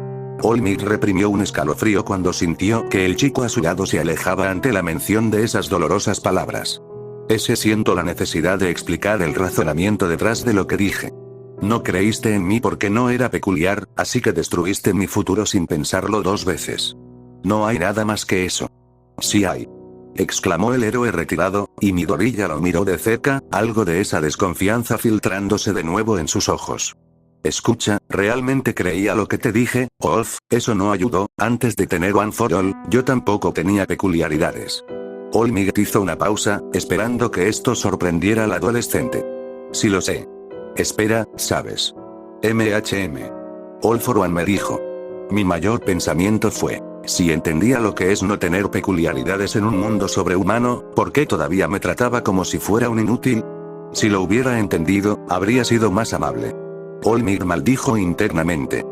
Speaker 1: All Might reprimió un escalofrío cuando sintió que el chico a su lado se alejaba ante la mención de esas dolorosas palabras. Siento la necesidad de explicar el razonamiento detrás de lo que dije. No creíste en mí porque no era peculiar, así que destruiste mi futuro sin pensarlo dos veces. No hay nada más que eso. Sí hay. Exclamó el héroe retirado, y Midoriya lo miró de cerca, algo de esa desconfianza filtrándose de nuevo en sus ojos. Escucha, realmente creía lo que te dije, Wolf, eso no ayudó, antes de tener One for All, yo tampoco tenía peculiaridades. All Might hizo una pausa, esperando que esto sorprendiera al adolescente. Sí lo sé. Espera, ¿sabes? All for One me dijo. Mi mayor pensamiento fue, si entendía lo que es no tener peculiaridades en un mundo sobrehumano, ¿por qué todavía me trataba como si fuera un inútil? Si lo hubiera entendido, habría sido más amable. All Might maldijo internamente.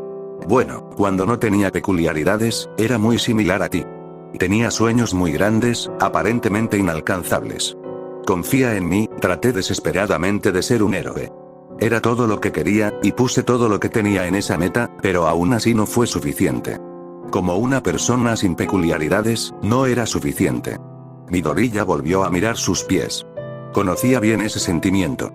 Speaker 1: Bueno, cuando no tenía peculiaridades, era muy similar a ti. Tenía sueños muy grandes, aparentemente inalcanzables. Confía en mí, traté desesperadamente de ser un héroe. Era todo lo que quería, y puse todo lo que tenía en esa meta, pero aún así no fue suficiente. Como una persona sin peculiaridades, no era suficiente. Midoriya volvió a mirar sus pies. Conocía bien ese sentimiento.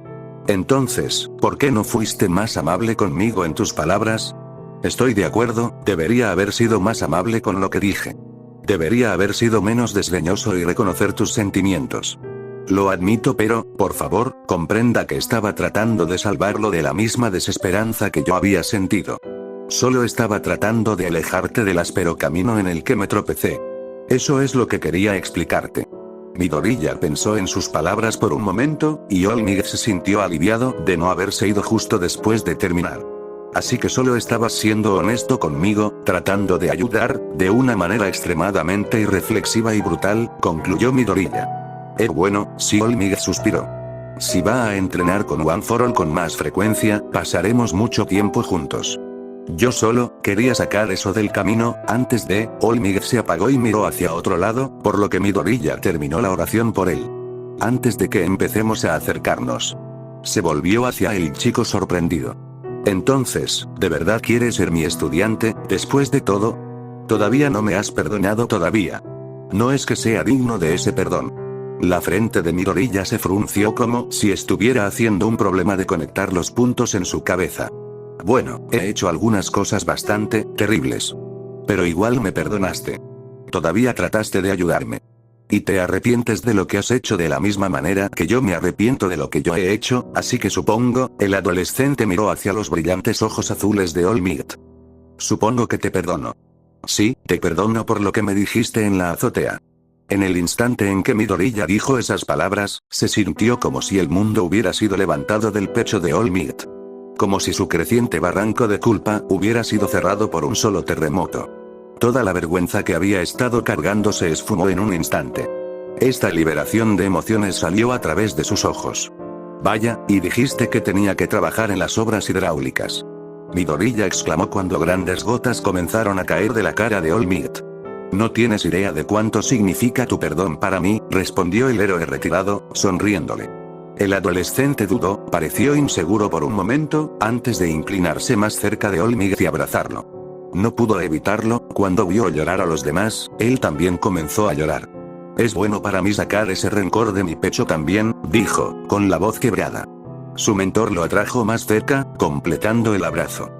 Speaker 1: Entonces, ¿por qué no fuiste más amable conmigo en tus palabras? Estoy de acuerdo, debería haber sido más amable con lo que dije. Debería haber sido menos desdeñoso y reconocer tus sentimientos. Lo admito, pero, por favor, comprenda que estaba tratando de salvarlo de la misma desesperanza que yo había sentido. Solo estaba tratando de alejarte del áspero camino en el que me tropecé. Eso es lo que quería explicarte. Midoriya pensó en sus palabras por un momento, y All Might se sintió aliviado de no haberse ido justo después de terminar. Así que solo estabas siendo honesto conmigo, tratando de ayudar, de una manera extremadamente irreflexiva y brutal, concluyó Midoriya. Bueno, sí, All Might suspiró. Si va a entrenar con One for All con más frecuencia, pasaremos mucho tiempo juntos. Yo solo quería sacar eso del camino, antes de. All Might se apagó y miró hacia otro lado, por lo que Midoriya terminó la oración por él. Antes de que empecemos a acercarnos. Se volvió hacia el chico sorprendido. Entonces, ¿de verdad quieres ser mi estudiante, después de todo? Todavía no me has perdonado todavía. No es que sea digno de ese perdón. La frente de Midoriya se frunció como si estuviera haciendo un problema de conectar los puntos en su cabeza. Bueno, he hecho algunas cosas bastante terribles. Pero igual me perdonaste. Todavía trataste de ayudarme. Y te arrepientes de lo que has hecho de la misma manera que yo me arrepiento de lo que yo he hecho, así que supongo, el adolescente miró hacia los brillantes ojos azules de All Might. Supongo que te perdono. Sí, te perdono por lo que me dijiste en la azotea. En el instante en que Midoriya dijo esas palabras, se sintió como si el mundo hubiera sido levantado del pecho de All Might. Como si su creciente barranco de culpa hubiera sido cerrado por un solo terremoto. Toda la vergüenza que había estado cargando se esfumó en un instante. Esta liberación de emociones salió a través de sus ojos. Vaya, y dijiste que tenía que trabajar en las obras hidráulicas. Midoriya exclamó cuando grandes gotas comenzaron a caer de la cara de All Might. No tienes idea de cuánto significa tu perdón para mí, respondió el héroe retirado, sonriéndole. El adolescente dudó, pareció inseguro por un momento, antes de inclinarse más cerca de All Might y abrazarlo. No pudo evitarlo, cuando vio llorar a los demás, él también comenzó a llorar. Es bueno para mí sacar ese rencor de mi pecho también, dijo, con la voz quebrada. Su mentor lo atrajo más cerca, completando el abrazo.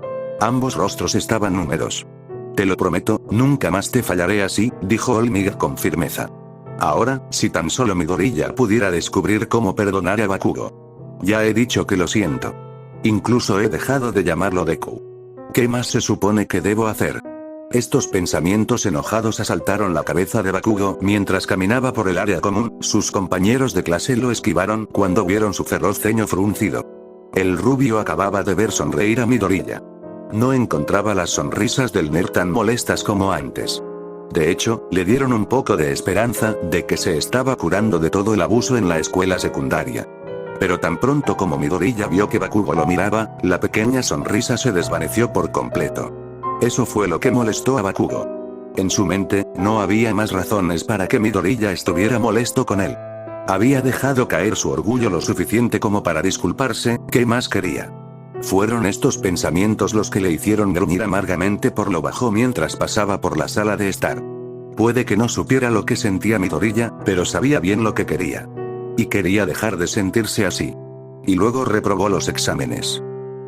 Speaker 1: Ambos rostros estaban húmedos. Te lo prometo, nunca más te fallaré así, dijo All Might con firmeza. Ahora, si tan solo Midoriya pudiera descubrir cómo perdonar a Bakugo. Ya he dicho que lo siento. Incluso he dejado de llamarlo Deku. ¿Qué más se supone que debo hacer? Estos pensamientos enojados asaltaron la cabeza de Bakugo mientras caminaba por el área común. Sus compañeros de clase lo esquivaron cuando vieron su feroz ceño fruncido. El rubio acababa de ver sonreír a Midoriya. No encontraba las sonrisas del nerd tan molestas como antes. De hecho, le dieron un poco de esperanza de que se estaba curando de todo el abuso en la escuela secundaria. Pero tan pronto como Midoriya vio que Bakugo lo miraba, la pequeña sonrisa se desvaneció por completo. Eso fue lo que molestó a Bakugo. En su mente, no había más razones para que Midoriya estuviera molesto con él. Había dejado caer su orgullo lo suficiente como para disculparse, ¿qué más quería? Fueron estos pensamientos los que le hicieron gruñir amargamente por lo bajo mientras pasaba por la sala de estar. Puede que no supiera lo que sentía Midoriya, pero sabía bien lo que quería. Y quería dejar de sentirse así. Y luego reprobó los exámenes.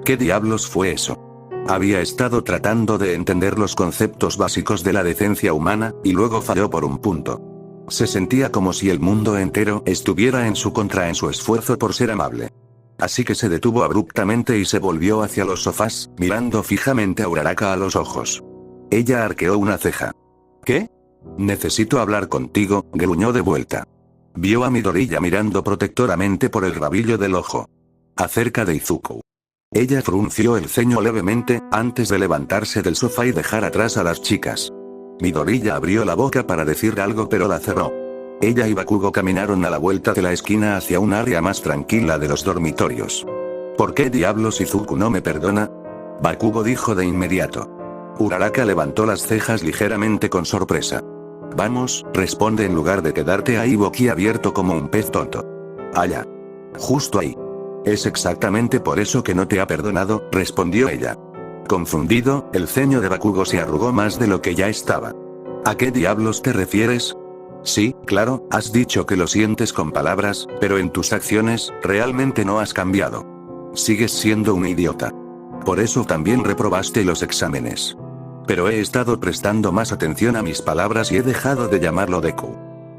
Speaker 1: ¿Qué diablos fue eso? Había estado tratando de entender los conceptos básicos de la decencia humana, y luego falló por un punto. Se sentía como si el mundo entero estuviera en su contra en su esfuerzo por ser amable. Así que se detuvo abruptamente y se volvió hacia los sofás, mirando fijamente a Uraraka a los ojos. Ella arqueó una ceja. ¿Qué? Necesito hablar contigo, gruñó de vuelta. Vio a Midoriya mirando protectoramente por el rabillo del ojo. Acerca de Izuku. Ella frunció el ceño levemente, antes de levantarse del sofá y dejar atrás a las chicas. Midoriya abrió la boca para decir algo pero la cerró. Ella y Bakugo caminaron a la vuelta de la esquina hacia un área más tranquila de los dormitorios. ¿Por qué diablos Izuku no me perdona? Bakugo dijo de inmediato. Uraraka levantó las cejas ligeramente con sorpresa. Vamos, responde en lugar de quedarte ahí boquiabierto como un pez tonto. Allá. Justo ahí. Es exactamente por eso que no te ha perdonado, respondió ella. Confundido, el ceño de Bakugo se arrugó más de lo que ya estaba. ¿A qué diablos te refieres? Sí, claro, has dicho que lo sientes con palabras, pero en tus acciones, realmente no has cambiado. Sigues siendo un idiota. Por eso también reprobaste los exámenes. Pero he estado prestando más atención a mis palabras y he dejado de llamarlo Deku.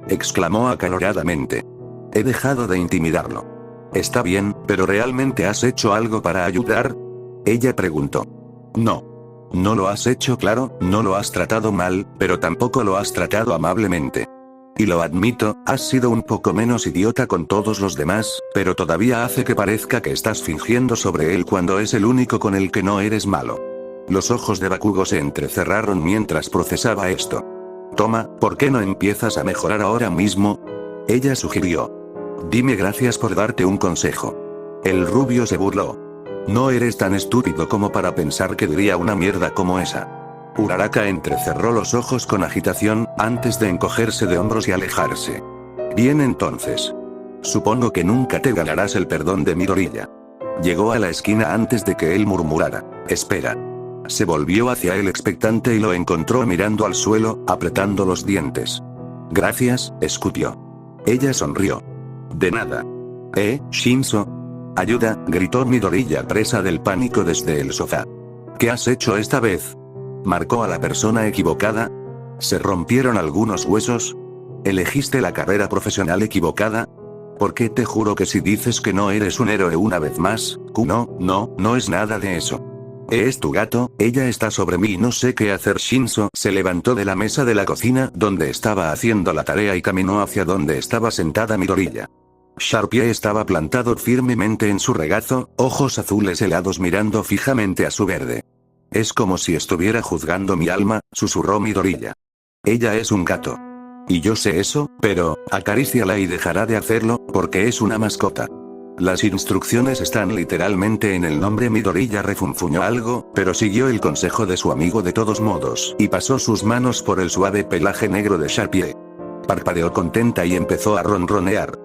Speaker 1: Exclamó acaloradamente. He dejado de intimidarlo. Está bien, pero ¿realmente has hecho algo para ayudar? Ella preguntó. No. No lo has hecho claro, no lo has tratado mal, pero tampoco lo has tratado amablemente. Y lo admito, has sido un poco menos idiota con todos los demás, pero todavía hace que parezca que estás fingiendo sobre él cuando es el único con el que no eres malo. Los ojos de Bakugo se entrecerraron mientras procesaba esto. Toma, ¿por qué no empiezas a mejorar ahora mismo? Ella sugirió. Dime gracias por darte un consejo. El rubio se burló. No eres tan estúpido como para pensar que diría una mierda como esa. Uraraka entrecerró los ojos con agitación, antes de encogerse de hombros y alejarse. Bien entonces. Supongo que nunca te ganarás el perdón de Midoriya. Llegó a la esquina antes de que él murmurara. Espera. Se volvió hacia él expectante y lo encontró mirando al suelo, apretando los dientes. Gracias, escupió. Ella sonrió. De nada. Shinzo. Ayuda, gritó Midoriya presa del pánico desde el sofá. ¿Qué has hecho esta vez? ¿Marcó a la persona equivocada? ¿Se rompieron algunos huesos? ¿Elegiste la carrera profesional equivocada? Porque te juro que si dices que no eres un héroe una vez más, no es nada de eso. Es tu gato, ella está sobre mí y no sé qué hacer. Shinzo se levantó de la mesa de la cocina donde estaba haciendo la tarea y caminó hacia donde estaba sentada Midoriya. Sharpie estaba plantado firmemente en su regazo, ojos azules helados mirando fijamente a su verde. Es como si estuviera juzgando mi alma, susurró Midoriya. Ella es un gato. Y yo sé eso, pero, acaríciala y dejará de hacerlo, porque es una mascota. Las instrucciones están literalmente en el nombre. Midoriya refunfuñó algo, pero siguió el consejo de su amigo de todos modos, y pasó sus manos por el suave pelaje negro de Sharpie. Parpadeó contenta y empezó a ronronear.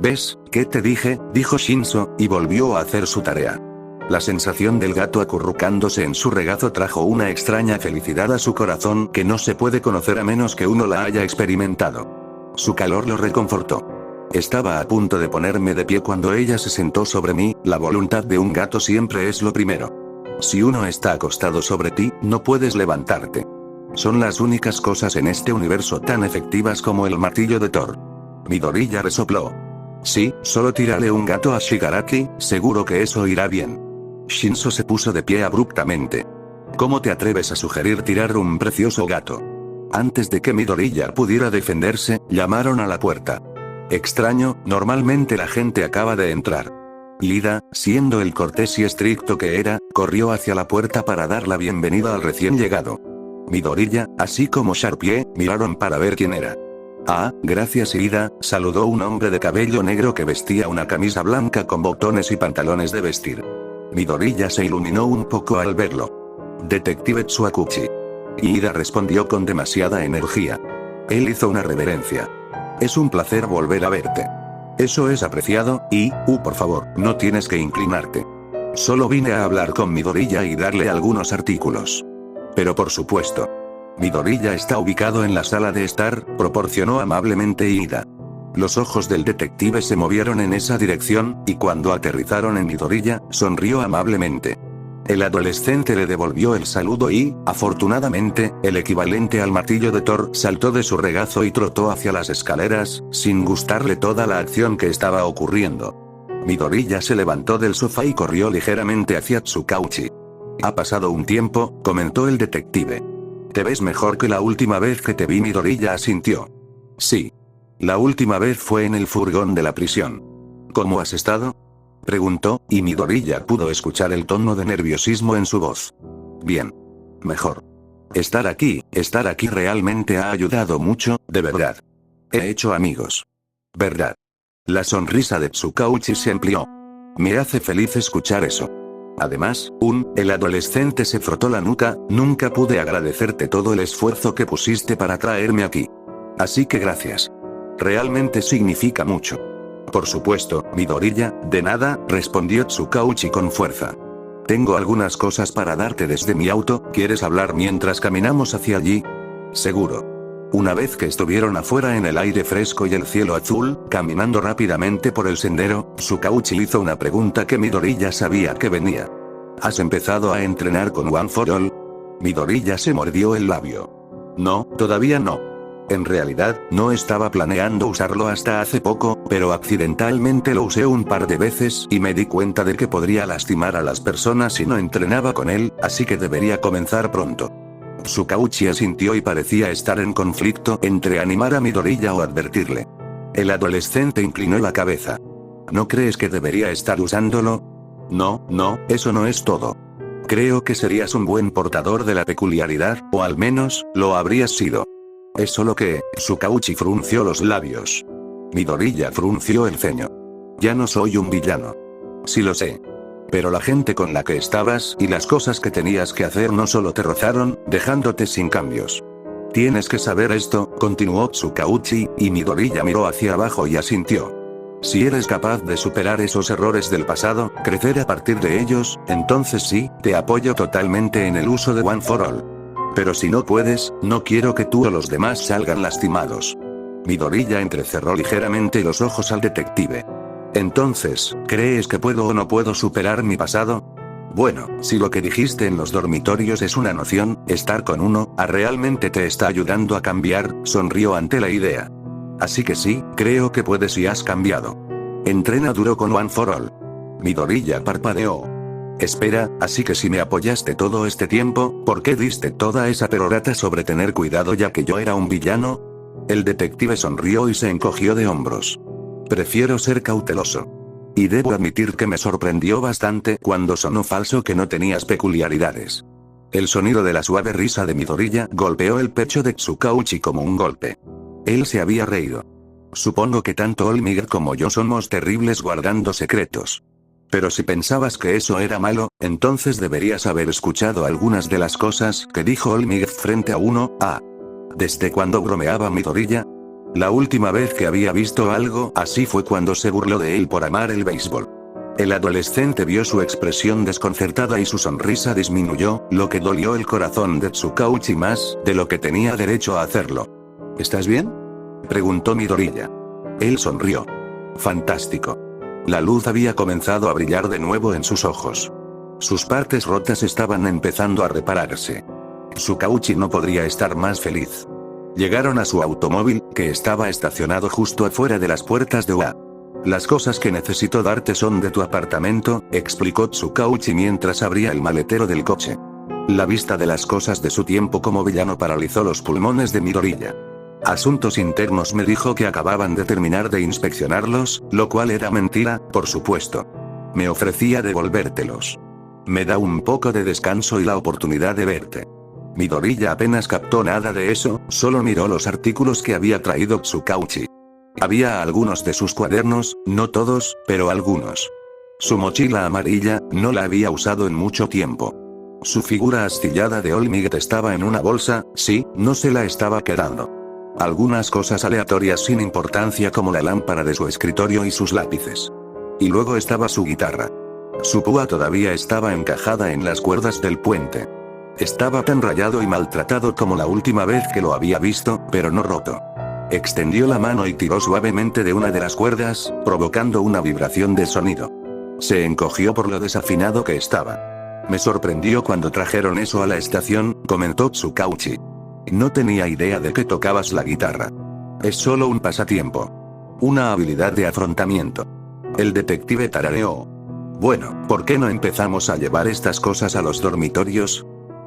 Speaker 1: ¿Ves, qué te dije?, dijo Shinzo, y volvió a hacer su tarea. La sensación del gato acurrucándose en su regazo trajo una extraña felicidad a su corazón que no se puede conocer a menos que uno la haya experimentado. Su calor lo reconfortó. Estaba a punto de ponerme de pie cuando ella se sentó sobre mí. La voluntad de un gato siempre es lo primero. Si uno está acostado sobre ti, no puedes levantarte. Son las únicas cosas en este universo tan efectivas como el martillo de Thor. Midoriya resopló. Sí, solo tírale un gato a Shigaraki, seguro que eso irá bien. Shinzo se puso de pie abruptamente. ¿Cómo te atreves a sugerir tirar un precioso gato? Antes de que Midoriya pudiera defenderse, llamaron a la puerta. Extraño, normalmente la gente acaba de entrar. Ida, siendo el cortés y estricto que era, corrió hacia la puerta para dar la bienvenida al recién llegado. Midoriya, así como Sharpie, miraron para ver quién era. Ah, gracias Ida, saludó un hombre de cabello negro que vestía una camisa blanca con botones y pantalones de vestir. Midoriya se iluminó un poco al verlo. Detective Tsuakuchi. Y Ida respondió con demasiada energía. Él hizo una reverencia. Es un placer volver a verte. Eso es apreciado, y, por favor, no tienes que inclinarte. Solo vine a hablar con Midoriya y darle algunos artículos. Pero por supuesto. Midoriya está ubicado en la sala de estar, proporcionó amablemente Ida. Los ojos del detective se movieron en esa dirección, y cuando aterrizaron en Midoriya, sonrió amablemente. El adolescente le devolvió el saludo y, afortunadamente, el equivalente al martillo de Thor saltó de su regazo y trotó hacia las escaleras, sin gustarle toda la acción que estaba ocurriendo. Midoriya se levantó del sofá y corrió ligeramente hacia Tsukauchi. Ha pasado un tiempo, comentó el detective. Te ves mejor que la última vez que te vi. Midoriya asintió. Sí. La última vez fue en el furgón de la prisión. ¿Cómo has estado? Preguntó, y Midoriya pudo escuchar el tono de nerviosismo en su voz. Bien. Mejor. Estar aquí realmente ha ayudado mucho, de verdad. He hecho amigos. ¿Verdad? La sonrisa de Tsukauchi se amplió. Me hace feliz escuchar eso. Además, el adolescente se frotó la nuca, nunca pude agradecerte todo el esfuerzo que pusiste para traerme aquí. Así que gracias. Realmente significa mucho. Por supuesto, Midoriya, de nada, respondió Tsukauchi con fuerza. Tengo algunas cosas para darte desde mi auto, ¿quieres hablar mientras caminamos hacia allí? Seguro. Una vez que estuvieron afuera en el aire fresco y el cielo azul, caminando rápidamente por el sendero, Tsukauchi hizo una pregunta que Midoriya sabía que venía. ¿Has empezado a entrenar con One for All? Midoriya se mordió el labio. No, todavía no. En realidad, no estaba planeando usarlo hasta hace poco, pero accidentalmente lo usé un par de veces y me di cuenta de que podría lastimar a las personas si no entrenaba con él, así que debería comenzar pronto. Tsukauchi asintió y parecía estar en conflicto entre animar a Midoriya o advertirle. El adolescente inclinó la cabeza. ¿No crees que debería estar usándolo? No, eso no es todo. Creo que serías un buen portador de la peculiaridad, o al menos, lo habrías sido. Es solo que, Tsukauchi frunció los labios. Midoriya frunció el ceño. Ya no soy un villano. Sí lo sé. Pero la gente con la que estabas y las cosas que tenías que hacer no solo te rozaron, dejándote sin cambios. Tienes que saber esto, continuó Tsukauchi, y Midoriya miró hacia abajo y asintió. Si eres capaz de superar esos errores del pasado, crecer a partir de ellos, entonces sí, te apoyo totalmente en el uso de One for All. Pero si no puedes, no quiero que tú o los demás salgan lastimados. Midoriya entrecerró ligeramente los ojos al detective. Entonces, ¿crees que puedo o no puedo superar mi pasado? Bueno, si lo que dijiste en los dormitorios es una noción, estar con uno, realmente te está ayudando a cambiar, sonrió ante la idea. Así que sí, creo que puedes y has cambiado. Entrena duro con One for All. Midoriya parpadeó. Espera, así que si me apoyaste todo este tiempo, ¿por qué diste toda esa perorata sobre tener cuidado ya que yo era un villano? El detective sonrió y se encogió de hombros. Prefiero ser cauteloso. Y debo admitir que me sorprendió bastante cuando sonó falso que no tenías peculiaridades. El sonido de la suave risa de Midoriya golpeó el pecho de Tsukauchi como un golpe. Él se había reído. Supongo que tanto Olmig como yo somos terribles guardando secretos. Pero si pensabas que eso era malo, entonces deberías haber escuchado algunas de las cosas que dijo Olmig frente a uno. ¿Desde cuando bromeaba Midoriya? La última vez que había visto algo así fue cuando se burló de él por amar el béisbol. El adolescente vio su expresión desconcertada y su sonrisa disminuyó, lo que dolió el corazón de Tsukauchi más de lo que tenía derecho a hacerlo. ¿Estás bien?, preguntó Midoriya. Él sonrió. Fantástico. La luz había comenzado a brillar de nuevo en sus ojos. Sus partes rotas estaban empezando a repararse. Tsukauchi no podría estar más feliz. Llegaron a su automóvil, que estaba estacionado justo afuera de las puertas de UA. Las cosas que necesito darte son de tu apartamento, explicó Tsukauchi mientras abría el maletero del coche. La vista de las cosas de su tiempo como villano paralizó los pulmones de Midoriya. Asuntos Internos me dijo que acababan de terminar de inspeccionarlos, lo cual era mentira, por supuesto. Me ofrecía devolvértelos. Me da un poco de descanso y la oportunidad de verte. Midoriya apenas captó nada de eso, solo miró los artículos que había traído Tsukauchi. Había algunos de sus cuadernos, no todos, pero algunos. Su mochila amarilla, no la había usado en mucho tiempo. Su figura astillada de All Might estaba en una bolsa, sí, no se la estaba quedando. Algunas cosas aleatorias sin importancia como la lámpara de su escritorio y sus lápices. Y luego estaba su guitarra. Su púa todavía estaba encajada en las cuerdas del puente. Estaba tan rayado y maltratado como la última vez que lo había visto, pero no roto. Extendió la mano y tiró suavemente de una de las cuerdas, provocando una vibración de sonido. Se encogió por lo desafinado que estaba. Me sorprendió cuando trajeron eso a la estación, comentó Tsukauchi. No tenía idea de que tocabas la guitarra. Es solo un pasatiempo. Una habilidad de afrontamiento. El detective tarareó. Bueno, ¿por qué no empezamos a llevar estas cosas a los dormitorios?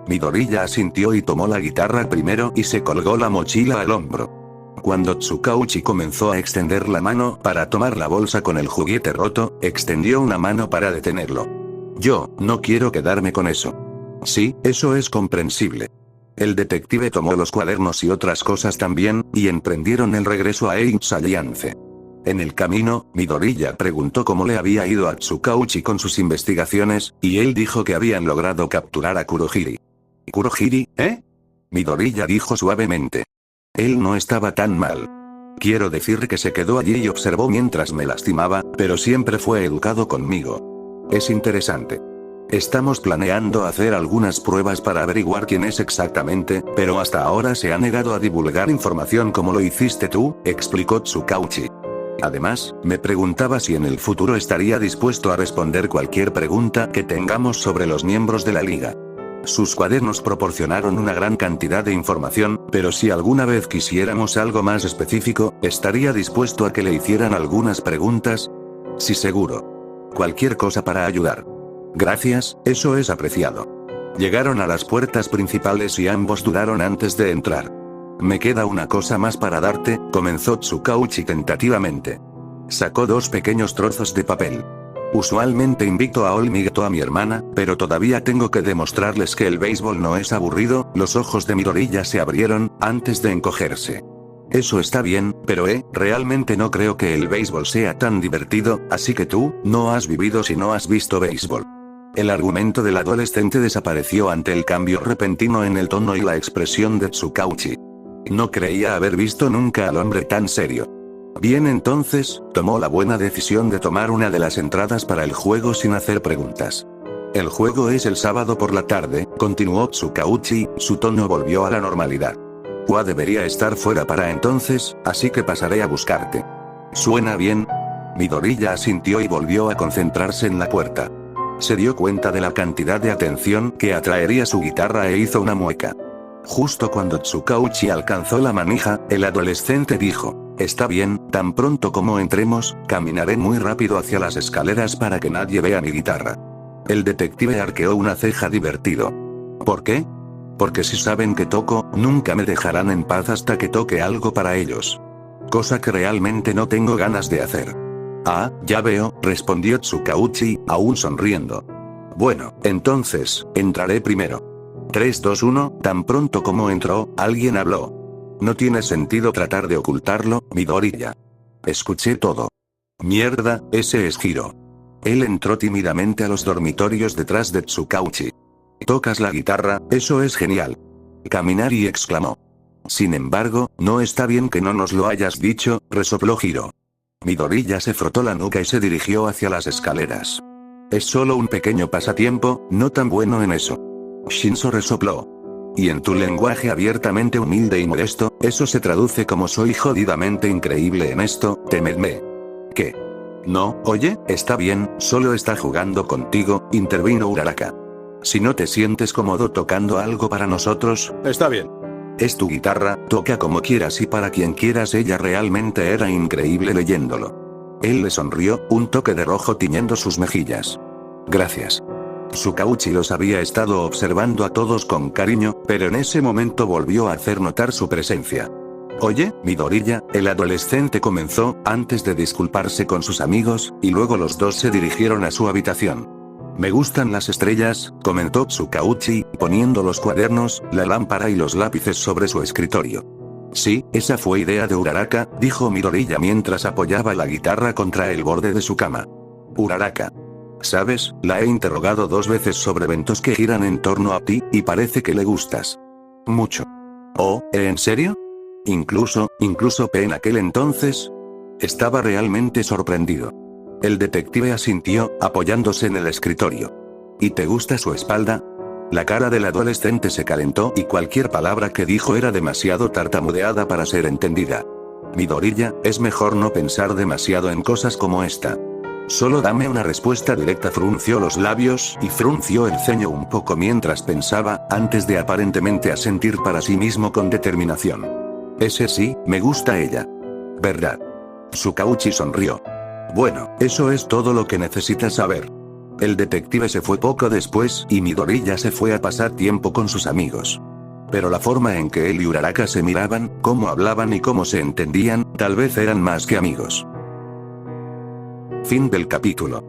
Speaker 1: Midoriya asintió y tomó la guitarra primero y se colgó la mochila al hombro. Cuando Tsukauchi comenzó a extender la mano para tomar la bolsa con el juguete roto, extendió una mano para detenerlo. Yo, no quiero quedarme con eso. Sí, eso es comprensible. El detective tomó los cuadernos y otras cosas también, y emprendieron el regreso a Eights Alliance. En el camino, Midoriya preguntó cómo le había ido a Tsukauchi con sus investigaciones, y él dijo que habían logrado capturar a Kurohiri. ¿Kurohiri, eh? Midoriya dijo suavemente. Él no estaba tan mal. Quiero decir que se quedó allí y observó mientras me lastimaba, pero siempre fue educado conmigo. Es interesante. Estamos planeando hacer algunas pruebas para averiguar quién es exactamente, pero hasta ahora se ha negado a divulgar información como lo hiciste tú, explicó Tsukauchi. Además, me preguntaba si en el futuro estaría dispuesto a responder cualquier pregunta que tengamos sobre los miembros de la liga. Sus cuadernos proporcionaron una gran cantidad de información, pero si alguna vez quisiéramos algo más específico, ¿estaría dispuesto a que le hicieran algunas preguntas? Sí, seguro. Cualquier cosa para ayudar. Gracias, eso es apreciado. Llegaron a las puertas principales y ambos dudaron antes de entrar. Me queda una cosa más para darte, comenzó Tsukauchi tentativamente. Sacó dos pequeños trozos de papel. Usualmente invito a All Might o a mi hermana, pero todavía tengo que demostrarles que el béisbol no es aburrido. Los ojos de Midoriya se abrieron, antes de encogerse. Eso está bien, pero realmente no creo que el béisbol sea tan divertido, así que tú, no has vivido si no has visto béisbol. El argumento del adolescente desapareció ante el cambio repentino en el tono y la expresión de Tsukauchi. No creía haber visto nunca al hombre tan serio. Bien, entonces, tomó la buena decisión de tomar una de las entradas para el juego sin hacer preguntas. El juego es el sábado por la tarde, continuó Tsukauchi, su tono volvió a la normalidad. Wa debería estar fuera para entonces, así que pasaré a buscarte. ¿Suena bien? Midoriya asintió y volvió a concentrarse en la puerta. Se dio cuenta de la cantidad de atención que atraería su guitarra e hizo una mueca. Justo cuando Tsukauchi alcanzó la manija, el adolescente dijo, está bien, tan pronto como entremos, caminaré muy rápido hacia las escaleras para que nadie vea mi guitarra. El detective arqueó una ceja divertido. ¿Por qué? Porque si saben que toco, nunca me dejarán en paz hasta que toque algo para ellos. Cosa que realmente no tengo ganas de hacer. Ah, ya veo, respondió Tsukauchi, aún sonriendo. Bueno, entonces, entraré primero. 3, 2, 1, tan pronto como entró, alguien habló. No tiene sentido tratar de ocultarlo, Midoriya. Escuché todo. Mierda, ese es Hiro. Él entró tímidamente a los dormitorios detrás de Tsukauchi. Tocas la guitarra, eso es genial. Kaminari exclamó. Sin embargo, no está bien que no nos lo hayas dicho, resopló Hiro. Midoriya se frotó la nuca y se dirigió hacia las escaleras. Es solo un pequeño pasatiempo, no tan bueno en eso. Shinzo resopló. Y en tu lenguaje abiertamente humilde y modesto, eso se traduce como soy jodidamente increíble en esto, temedme. ¿Qué? No, oye, está bien, solo está jugando contigo, intervino Uraraka. Si no te sientes cómodo tocando algo para nosotros,
Speaker 2: Está bien.
Speaker 1: es tu guitarra, toca como quieras y para quien quieras. Ella realmente era increíble leyéndolo. Él le sonrió, un toque de rojo tiñendo sus mejillas. Gracias. Sukauchi los había estado observando a todos con cariño, pero en ese momento volvió a hacer notar su presencia. Oye, Midoriya, el adolescente comenzó, antes de disculparse con sus amigos, y luego los dos se dirigieron a su habitación. Me gustan las estrellas, comentó Sukauchi, poniendo los cuadernos, la lámpara y los lápices sobre su escritorio. Sí, esa fue idea de Uraraka, dijo Midoriya mientras apoyaba la guitarra contra el borde de su cama. Uraraka. ¿Sabes? La he interrogado 2 veces sobre eventos que giran en torno a ti, y parece que le gustas. Mucho. Oh, ¿en serio? Incluso P en aquel entonces. Estaba realmente sorprendido. El detective asintió, apoyándose en el escritorio. ¿Y te gusta su espalda? La cara del adolescente se calentó y cualquier palabra que dijo era demasiado tartamudeada para ser entendida. Midoriya, es mejor no pensar demasiado en cosas como esta. Solo dame una respuesta directa. Frunció los labios y frunció el ceño un poco mientras pensaba, antes de aparentemente asentir para sí mismo con determinación. Ese sí, me gusta ella. ¿Verdad? Sukauchi sonrió. Bueno, eso es todo lo que necesitas saber. El detective se fue poco después y Midoriya se fue a pasar tiempo con sus amigos. Pero la forma en que él y Uraraka se miraban, cómo hablaban y cómo se entendían, tal vez eran más que amigos. Fin del capítulo.